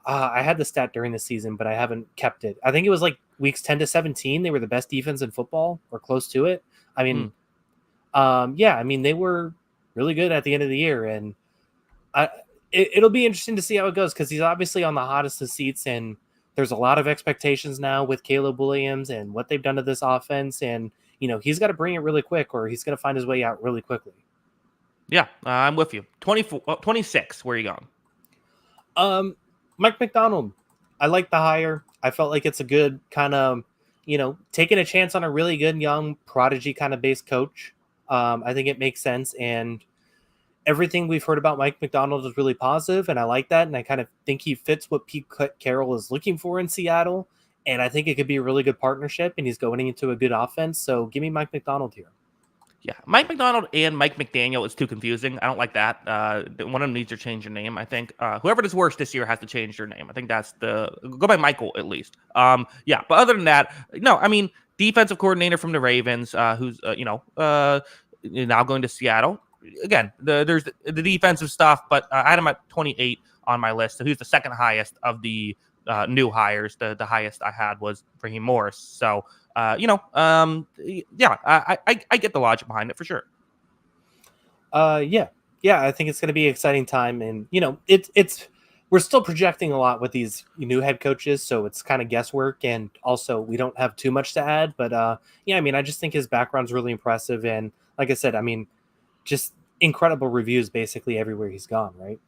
[SPEAKER 2] I had the stat during the season, but I haven't kept it. I think it was like weeks 10 to 17. They were the best defense in football or close to it. I mean, yeah, I mean, they were really good at the end of the year. And it'll be interesting to see how it goes because he's obviously on the hottest of seats. And there's a lot of expectations now with Caleb Williams and what they've done to this offense. And, he's got to bring it really quick or he's going to find his way out really quickly.
[SPEAKER 1] Yeah, I'm with you. 26. Where are you going?
[SPEAKER 2] Mike McDonald, I like the hire. I felt like it's a good kind of, taking a chance on a really good young prodigy kind of base coach. I think it makes sense. And everything we've heard about Mike McDonald is really positive, and I like that. And I kind of think he fits what Pete Carroll is looking for in Seattle. And I think it could be a really good partnership, and he's going into a good offense. So give me Mike McDonald here.
[SPEAKER 1] Yeah, Mike McDonald and Mike McDaniel is too confusing. I don't like that. One of them needs to change their name. I think whoever does worse this year has to change their name. I think that's go by Michael at least. Yeah, but other than that, no. I mean, defensive coordinator from the Ravens, who's now going to Seattle. Again, there's the defensive stuff, but I had him at 28 on my list. So he's the second highest of the new hires. The highest I had was Raheem Morris. So yeah, I get the logic behind it for sure.
[SPEAKER 2] Yeah, I think it's going to be an exciting time, and it's we're still projecting a lot with these new head coaches, so it's kind of guesswork, and also we don't have too much to add. But yeah, I mean, I just think his background's really impressive, and like I said, I mean, just incredible reviews basically everywhere he's gone, right?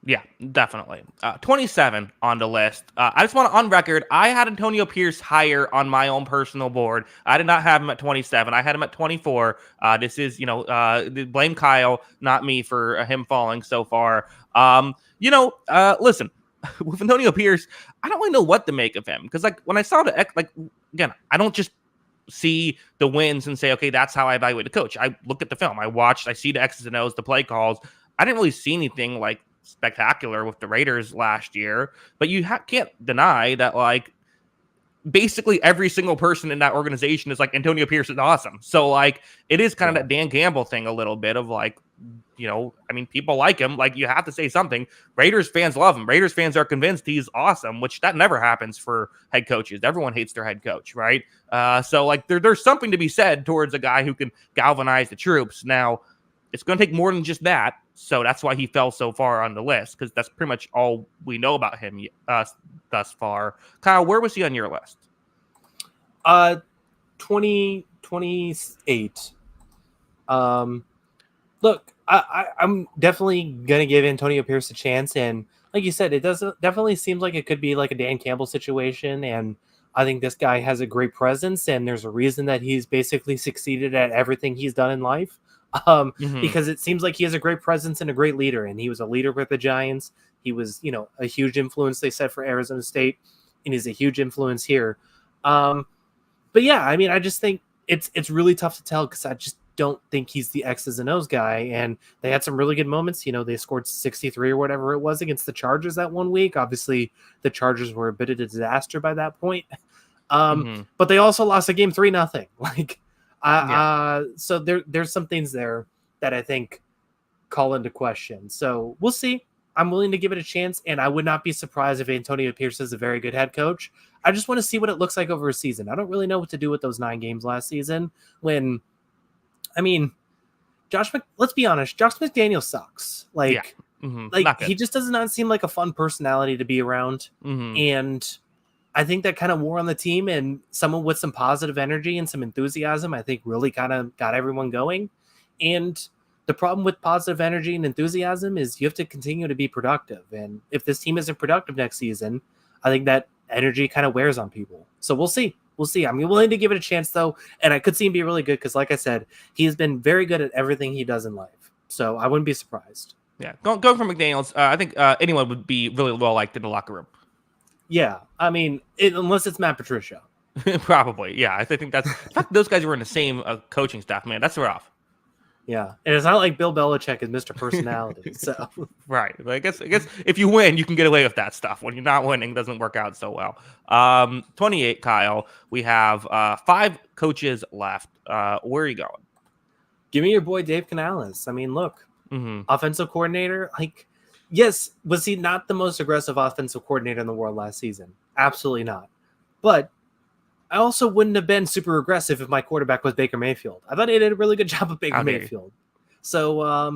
[SPEAKER 1] Yeah, definitely. 27 on the list. I just want to on record, I had Antonio Pierce higher on my own personal board. I did not have him at 27. I had him at 24. This is, blame Kyle, not me for him falling so far. Listen, with Antonio Pierce, I don't really know what to make of him because, like, when I saw again, I don't just see the wins and say, okay, that's how I evaluate a coach. I look at the film. I see the X's and O's, the play calls. I didn't really see anything like spectacular with the Raiders last year, but you can't deny that like basically every single person in that organization is like Antonio Pierce is awesome. So like it is kind of that Dan Gamble thing a little bit of like, I mean, people like him. Like you have to say something. Raiders fans love him. Raiders fans are convinced he's awesome, which that never happens for head coaches. Everyone hates their head coach, right? So like there's something to be said towards a guy who can galvanize the troops. Now, it's going to take more than just that. So that's why he fell so far on the list, because that's pretty much all we know about him thus far. Kyle, where was he on your list?
[SPEAKER 2] 28. Look, I'm definitely going to give Antonio Pierce a chance. And like you said, it definitely seems like it could be like a Dan Campbell situation. And I think this guy has a great presence, and there's a reason that he's basically succeeded at everything he's done in life. Because it seems like he has a great presence and a great leader, and he was a leader with the Giants. He was, a huge influence, they said, for Arizona State, and he's a huge influence here. But yeah, I mean, I just think it's really tough to tell because don't think he's the X's and O's guy. And they had some really good moments. They scored 63 or whatever it was against the Chargers that one week. Obviously, the Chargers were a bit of a disaster by that point. But they also lost a game 3-0. So there's some things there that I think call into question. So we'll see. I'm willing to give it a chance, and I would not be surprised if Antonio Pierce is a very good head coach. I just want to see what it looks like over a season. I don't really know what to do with those 9 games last season let's be honest, Josh McDaniel sucks. He just does not seem like a fun personality to be around. And I think that kind of wore on the team, and someone with some positive energy and some enthusiasm, I think really kind of got everyone going. And the problem with positive energy and enthusiasm is you have to continue to be productive. And if this team isn't productive next season, I think that energy kind of wears on people. So we'll see. I'm willing to give it a chance, though. And I could see him be really good because, like I said, he has been very good at everything he does in life. So I wouldn't be surprised.
[SPEAKER 1] Yeah. Going from McDaniels, I think anyone would be really well liked in the locker room.
[SPEAKER 2] Yeah. Unless it's Matt Patricia.
[SPEAKER 1] Probably. Yeah. I think that's the fact those guys were in the same coaching staff, man. That's rough.
[SPEAKER 2] Yeah, and it's not like Bill Belichick is Mr. Personality. So
[SPEAKER 1] right, but I guess if you win, you can get away with that stuff. When you're not winning, it doesn't work out so well. 28, Kyle. We have 5 coaches left. Where are you going?
[SPEAKER 2] Give me your boy Dave Canales. Look, offensive coordinator. Yes, was he not the most aggressive offensive coordinator in the world last season? Absolutely not. But I also wouldn't have been super aggressive if my quarterback was Baker Mayfield. I thought he did a really good job with Baker Mayfield. So, I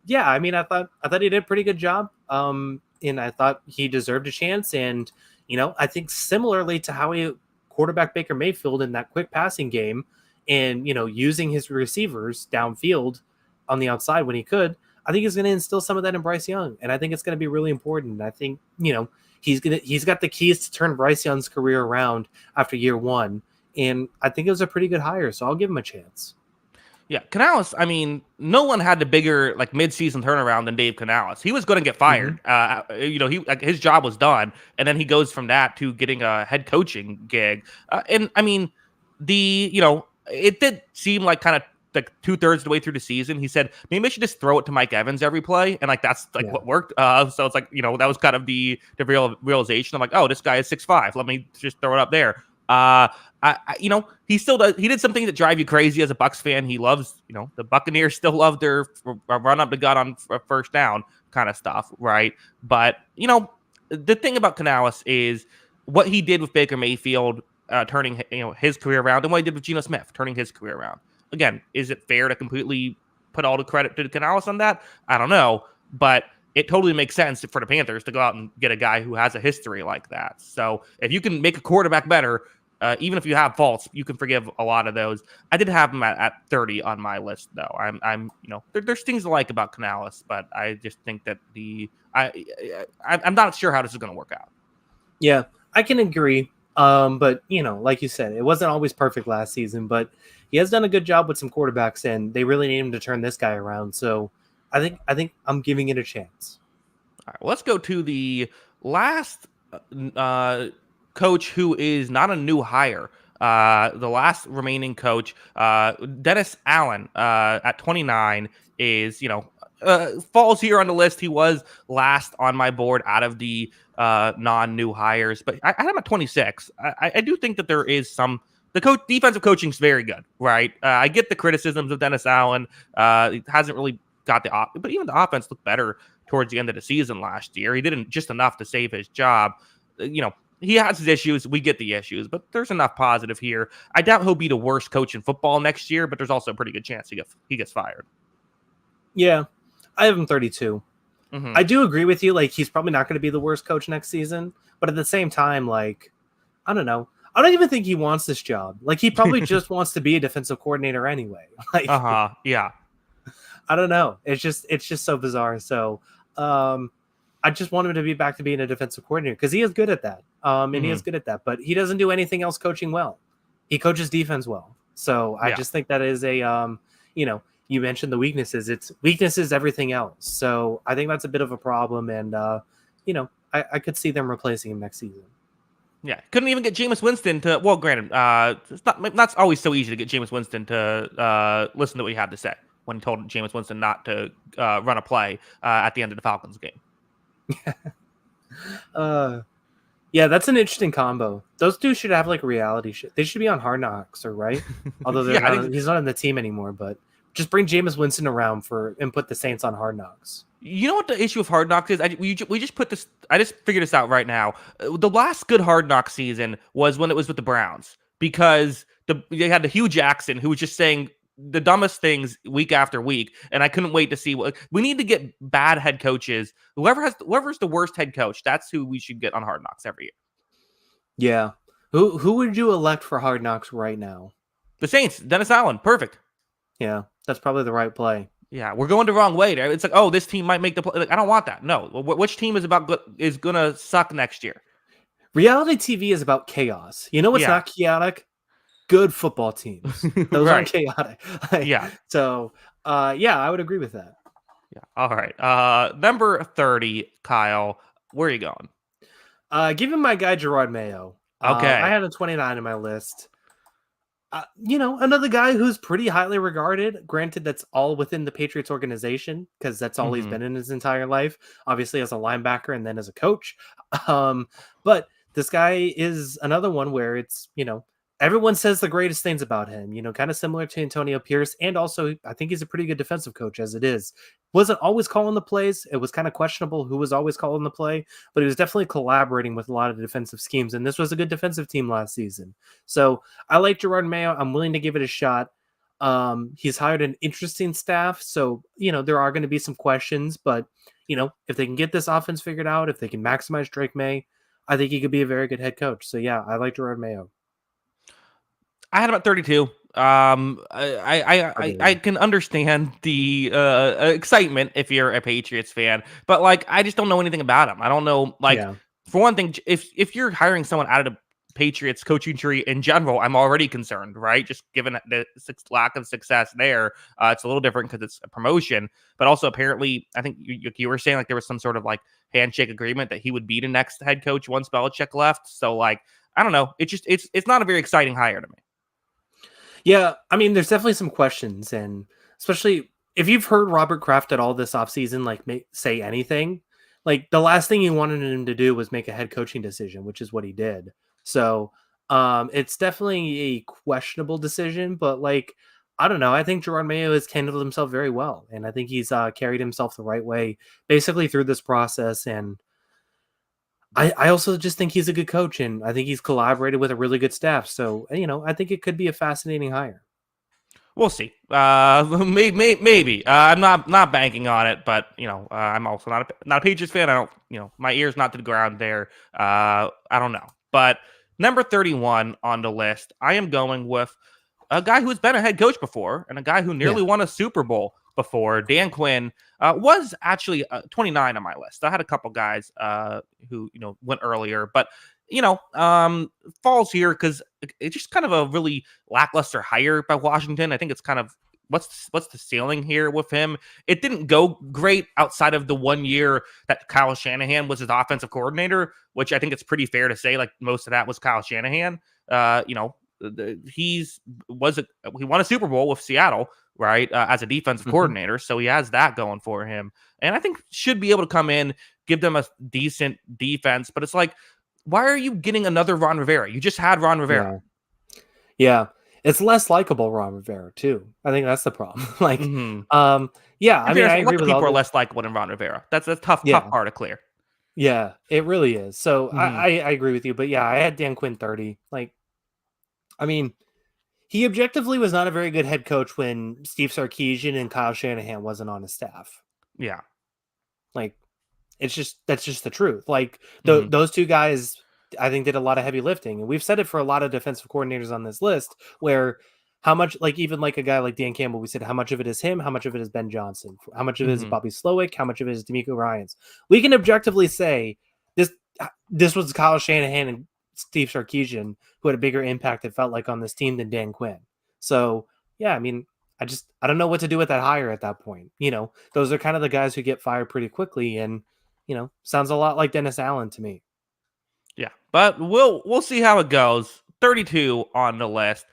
[SPEAKER 2] thought he did a pretty good job. And I thought he deserved a chance. And, I think similarly to how he quarterbacked Baker Mayfield in that quick passing game and, using his receivers downfield on the outside when he could, I think he's going to instill some of that in Bryce Young. And I think it's going to be really important. I think, he's got the keys to turn Bryce Young's career around after year 1. And I think it was a pretty good hire. So I'll give him a chance.
[SPEAKER 1] Yeah, Canales, no one had the bigger mid-season turnaround than Dave Canales. He was going to get fired. His job was done, and then he goes from that to getting a head coaching gig. It did seem like kind of 2/3 of the way through the season, he said, maybe I should just throw it to Mike Evans every play. And that's what worked. So it's that was kind of the realization. I'm like, oh, this guy is 6'5". Let me just throw it up there. He still does. He did something that drive you crazy as a Bucs fan. He loves, the Buccaneers still love their run up the gut on first down kind of stuff. Right. But, the thing about Canales is what he did with Baker Mayfield, turning, his career around, and what he did with Geno Smith, turning his career around. Again, is it fair to completely put all the credit to Canales on that? I don't know, but it totally makes sense for the Panthers to go out and get a guy who has a history like that. So if you can make a quarterback better, even if you have faults, you can forgive a lot of those. I did have him at 30 on my list, though. There's things to like about Canales, but I just think that I'm not sure how this is going to work out.
[SPEAKER 2] Yeah, I can agree. But like you said, it wasn't always perfect last season, but he has done a good job with some quarterbacks, and they really need him to turn this guy around. So I think I'm giving it a chance.
[SPEAKER 1] All right, well, let's go to the last coach who is not a new hire. The last remaining coach, Dennis Allen, at 29, is falls here on the list. He was last on my board out of the non-new hires, but I had him at 26. I do think that there is some. The defensive coaching is very good, right? I get the criticisms of Dennis Allen. He hasn't really got but even the offense looked better towards the end of the season last year. He didn't just enough to save his job. He has his issues. We get the issues, but there's enough positive here. I doubt he'll be the worst coach in football next year, but there's also a pretty good chance he gets fired.
[SPEAKER 2] Yeah, I have him 32. Mm-hmm. I do agree with you. He's probably not going to be the worst coach next season, but at the same time, I don't know. I don't even think he wants this job. He probably just wants to be a defensive coordinator anyway. Yeah. I don't know. It's just so bizarre. So, I just want him to be back to being a defensive coordinator because he is good at that. And he is good at that, but he doesn't do anything else coaching well. He coaches defense well. So I just think that is you mentioned the weaknesses. It's weaknesses, everything else. So I think that's a bit of a problem. And, I could see them replacing him next season.
[SPEAKER 1] Yeah, couldn't even get Jameis Winston to. Well, granted, it's not always so easy to get Jameis Winston to listen to what he had to say when he told Jameis Winston not to run a play at the end of the Falcons game.
[SPEAKER 2] Uh, yeah, that's an interesting combo. Those two should have like reality shit. They should be on Hard Knocks, or right? Although they're
[SPEAKER 1] Yeah, I
[SPEAKER 2] not.
[SPEAKER 1] think
[SPEAKER 2] He's not on the team anymore. But just bring Jameis Winston around for and put the Saints on Hard Knocks.
[SPEAKER 1] you know what the issue of Hard Knocks is. We just put this. I just figured this out right now. The last good Hard Knocks season was when it was with the Browns because they had the Hugh Jackson who was just saying the dumbest things week after week, and I couldn't wait to see what we need to get. Bad head coaches. Whoever's the worst head coach, that's who we should get on Hard Knocks every year.
[SPEAKER 2] Yeah. Who would you elect for Hard Knocks right now?
[SPEAKER 1] The Saints, Dennis Allen, perfect.
[SPEAKER 2] Yeah, that's probably the right play.
[SPEAKER 1] Yeah, we're going the wrong way there. It's like, oh, this team might make the play. Like, I don't want that. No, which team is gonna suck next year?
[SPEAKER 2] Reality TV is about chaos. You know what's
[SPEAKER 1] Yeah,
[SPEAKER 2] not chaotic? Good football teams. Those aren't
[SPEAKER 1] right.
[SPEAKER 2] chaotic.
[SPEAKER 1] Yeah,
[SPEAKER 2] So, yeah, I would agree with that.
[SPEAKER 1] yeah. All right. Number 30, Kyle. Where are you going?
[SPEAKER 2] Give him my guy Gerard Mayo. I
[SPEAKER 1] Okay.
[SPEAKER 2] had a 29 in my list. Another guy who's pretty highly regarded. Granted, that's all within the Patriots organization because that's all he's
[SPEAKER 1] Hmm.
[SPEAKER 2] been in his entire life. Obviously, as a linebacker and then as a coach. But this guy is another one where it's everyone says the greatest things about him. Kind of similar to Antonio Pierce, and also I think he's a pretty good defensive coach as it is. Wasn't always calling the plays. It was kind of questionable who was always calling the play, but he was definitely collaborating with a lot of the defensive schemes. And this was a good defensive team last season. So I like Gerard Mayo. I'm willing to give it a shot. He's hired an interesting staff, so there are going to be some questions, but if they can get this offense figured out, if they can maximize Drake May, I think he could be a very good head coach. So yeah, I like Gerard Mayo.
[SPEAKER 1] I had him at 32. I can understand the excitement if you're a Patriots fan, but like I just don't know anything about him. I don't know, like
[SPEAKER 2] Yeah.
[SPEAKER 1] for one thing, if you're hiring someone out of the Patriots coaching tree in general, I'm already concerned, right? Just given the lack of success there, it's a little different because it's a promotion, but also apparently, I think you were saying like there was some sort of like handshake agreement that he would be the next head coach once Belichick left. So like I don't know, it's not a very exciting hire to me.
[SPEAKER 2] Yeah, I mean, there's definitely some questions, and especially if you've heard Robert Kraft at all this offseason, like say anything, like the last thing he wanted him to do was make a head coaching decision, which is what he did. So it's definitely a questionable decision, but like I don't know. I think Gerard Mayo has handled himself very well, and I think he's carried himself the right way basically through this process. And I also just think he's a good coach, and I think he's collaborated with a really good staff. So, I think it could be a fascinating hire.
[SPEAKER 1] We'll see. Maybe. I'm not banking on it, but I'm also not a Patriots fan. I don't. My ear's not to the ground there. I don't know. But number 31 on the list, I am going with a guy who's been a head coach before and a guy who nearly
[SPEAKER 2] Yeah.
[SPEAKER 1] won a Super Bowl before. Dan Quinn was actually 29 on my list. I had a couple guys who went earlier, but falls here because it's just kind of a really lackluster hire by Washington. I think it's kind of what's the ceiling here with him. It didn't go great outside of the 1 year that Kyle Shanahan was his offensive coordinator, which I think it's pretty fair to say like most of that was Kyle Shanahan. He won a Super Bowl with Seattle, right, as a defensive coordinator, so he has that going for him, and I think should be able to come in, give them a decent defense. But it's like, why are you getting another Ron Rivera? You just had Ron Rivera.
[SPEAKER 2] Yeah. It's less likable Ron Rivera too. I think that's the problem. Like,
[SPEAKER 1] Mm-hmm.
[SPEAKER 2] yeah, I mean, I
[SPEAKER 1] A lot
[SPEAKER 2] agree
[SPEAKER 1] of
[SPEAKER 2] with all
[SPEAKER 1] people are
[SPEAKER 2] the.
[SPEAKER 1] less likable than Ron Rivera. That's a tough
[SPEAKER 2] Yeah,
[SPEAKER 1] part to clear.
[SPEAKER 2] yeah, it really is. So
[SPEAKER 1] Mm-hmm.
[SPEAKER 2] I agree with you, but yeah, I had Dan Quinn 30. Like, I mean, he objectively was not a very good head coach when Steve Sarkisian and Kyle Shanahan wasn't on his staff.
[SPEAKER 1] Yeah.
[SPEAKER 2] Like, that's just the truth. Like
[SPEAKER 1] Mm-hmm.
[SPEAKER 2] those two guys, I think, did a lot of heavy lifting, and we've said it for a lot of defensive coordinators on this list. Where how much, like even like a guy like Dan Campbell, we said how much of it is him, how much of it is Ben Johnson, how much of it is
[SPEAKER 1] Mm-hmm.
[SPEAKER 2] Bobby Slowick, how much of it is D'Amico Ryans. We can objectively say this this was Kyle Shanahan and Steve Sarkisian who had a bigger impact, it felt like, on this team than Dan Quinn. So yeah, I mean, I don't know what to do with that hire at that point. Those are kind of the guys who get fired pretty quickly, and sounds a lot like Dennis Allen to me.
[SPEAKER 1] Yeah. but we'll see how it goes. 32 on the list.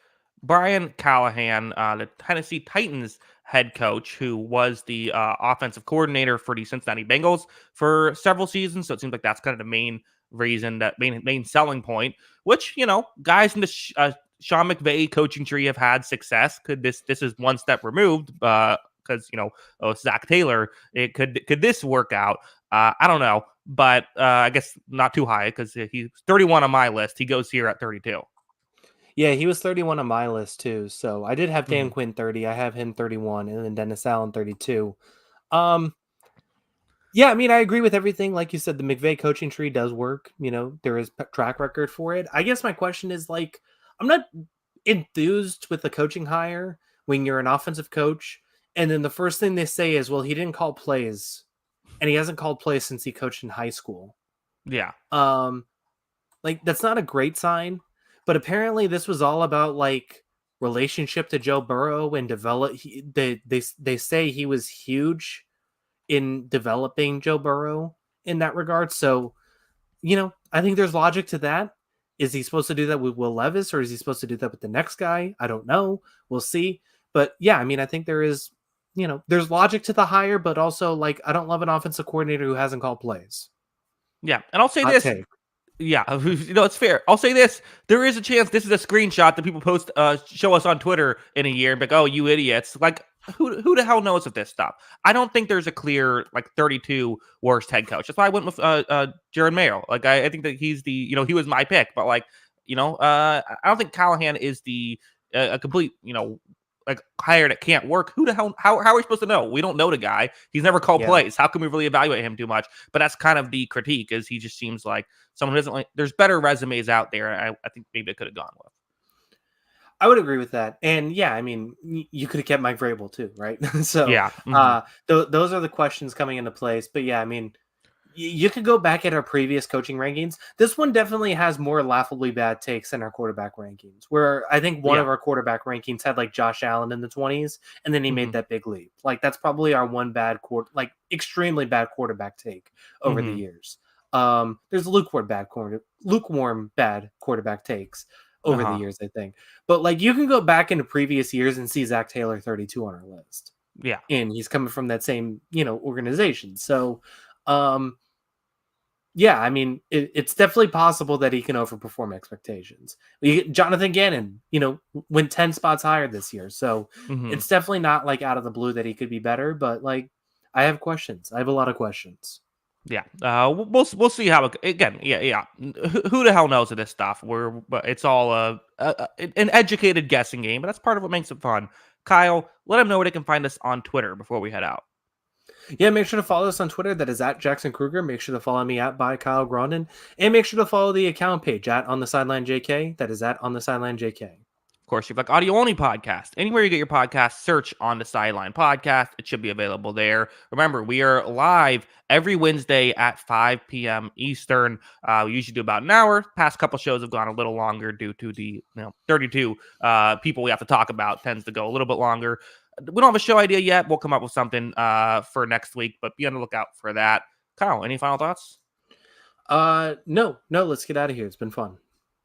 [SPEAKER 1] Brian Callahan, the Tennessee Titans head coach, who was the offensive coordinator for the Cincinnati Bengals for several seasons. So it seems like that's kind of the main reason, that main selling point. Which, guys in the Sean McVay coaching tree have had success. Could this is one step removed? Because Zach Taylor, could this work out? I don't know, but I guess not too high, because he's 31 on my list. He goes here at 32.
[SPEAKER 2] Yeah, he was 31 on my list too. So I did have Dan
[SPEAKER 1] Mhm.
[SPEAKER 2] Quinn 30. I have him 31, and then Dennis Allen 32. Um, yeah, I mean, I agree with everything. Like you said, the McVay coaching tree does work. There is track record for it. I guess my question is like, I'm not enthused with the coaching hire when you're an offensive coach, and then the first thing they say is, well, he didn't call plays, and he hasn't called plays since he coached in high school.
[SPEAKER 1] Yeah.
[SPEAKER 2] Um, like that's not a great sign, but apparently this was all about like relationship to Joe Burrow and they say he was huge in developing Joe Burrow in that regard. So, I think there's logic to that. Is he supposed to do that with Will Levis, or is he supposed to do that with the next guy? I don't know. We'll see. But yeah, I mean, I think there's logic to the hire, but also like I don't love an offensive coordinator who hasn't called plays.
[SPEAKER 1] Yeah. And I'll say
[SPEAKER 2] Hot
[SPEAKER 1] this.
[SPEAKER 2] take.
[SPEAKER 1] Yeah, it's fair. I'll say this: there is a chance this is a screenshot that people show us on Twitter in a year, and be like, "Oh, you idiots!" Like, who the hell knows of this stuff? I don't think there's a clear 32 worst head coach. That's why I went with Jared Mayo. Like, I think that he's the he was my pick, but I don't think Callahan is the a complete hire that can't work. Who the hell? How are we supposed to know? We don't know the guy. He's never called
[SPEAKER 2] Yeah.
[SPEAKER 1] plays. How can we really evaluate him too much? But that's kind of the critique, is he just seems like someone who doesn't there's better resumes out there. I think maybe I could have gone with.
[SPEAKER 2] I would agree with that. And yeah, I mean, you could have kept Mike Vrabel too, right? So
[SPEAKER 1] Yeah. Mhm.
[SPEAKER 2] those are the questions coming into place. But yeah, I mean, you could go back at our previous coaching rankings. This one definitely has more laughably bad takes than our quarterback rankings, where I think one
[SPEAKER 1] Yeah.
[SPEAKER 2] of our quarterback rankings had like Josh Allen in the 20s, and then he made
[SPEAKER 1] Mhm.
[SPEAKER 2] that big leap. Like that's probably our one extremely bad quarterback take over the
[SPEAKER 1] Mhm.
[SPEAKER 2] years. There's lukewarm bad quarterback takes over the
[SPEAKER 1] Uh-huh.
[SPEAKER 2] years, I think. But like you can go back into previous years and see Zach Taylor 32 on our list.
[SPEAKER 1] Yeah.
[SPEAKER 2] And he's coming from that same, organization. So um yeah, I mean, it's definitely possible that he can overperform expectations. Jonathan Gannon, went 10 spots higher this year. So
[SPEAKER 1] Mhm.
[SPEAKER 2] it's definitely not like out of the blue that he could be better, but like I have questions. I have a lot of questions.
[SPEAKER 1] Yeah. We'll see how it again. Yeah. Yeah. Who the hell knows of this stuff? But it's all an educated guessing game, but that's part of what makes it fun. Kyle, let them know where they can find us on Twitter before we head out.
[SPEAKER 2] Yeah, make sure to follow us on Twitter. That is at Jackson Kruger. Make sure to follow me at by Kyle Grondin. And make sure to follow the account page at On the Sideline JK. That is at On the Sideline JK.
[SPEAKER 1] Of course, you've like audio only podcast. Anywhere you get your podcast, search On the Sideline Podcast. It should be available there. Remember, we are live every Wednesday at 5 p.m. Eastern. We usually do about an hour. Past couple shows have gone a little longer due to the 32 people we have to talk about, tends to go a little bit longer. We don't have a show idea yet. We'll come up with something for next week, but be on the lookout for that. Kyle, any final thoughts?
[SPEAKER 2] No, let's get out of here. It's been fun.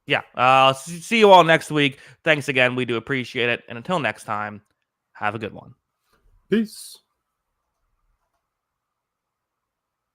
[SPEAKER 1] Yeah. See you all next week. Thanks again. We do appreciate it. And until next time, have a good one.
[SPEAKER 2] Peace.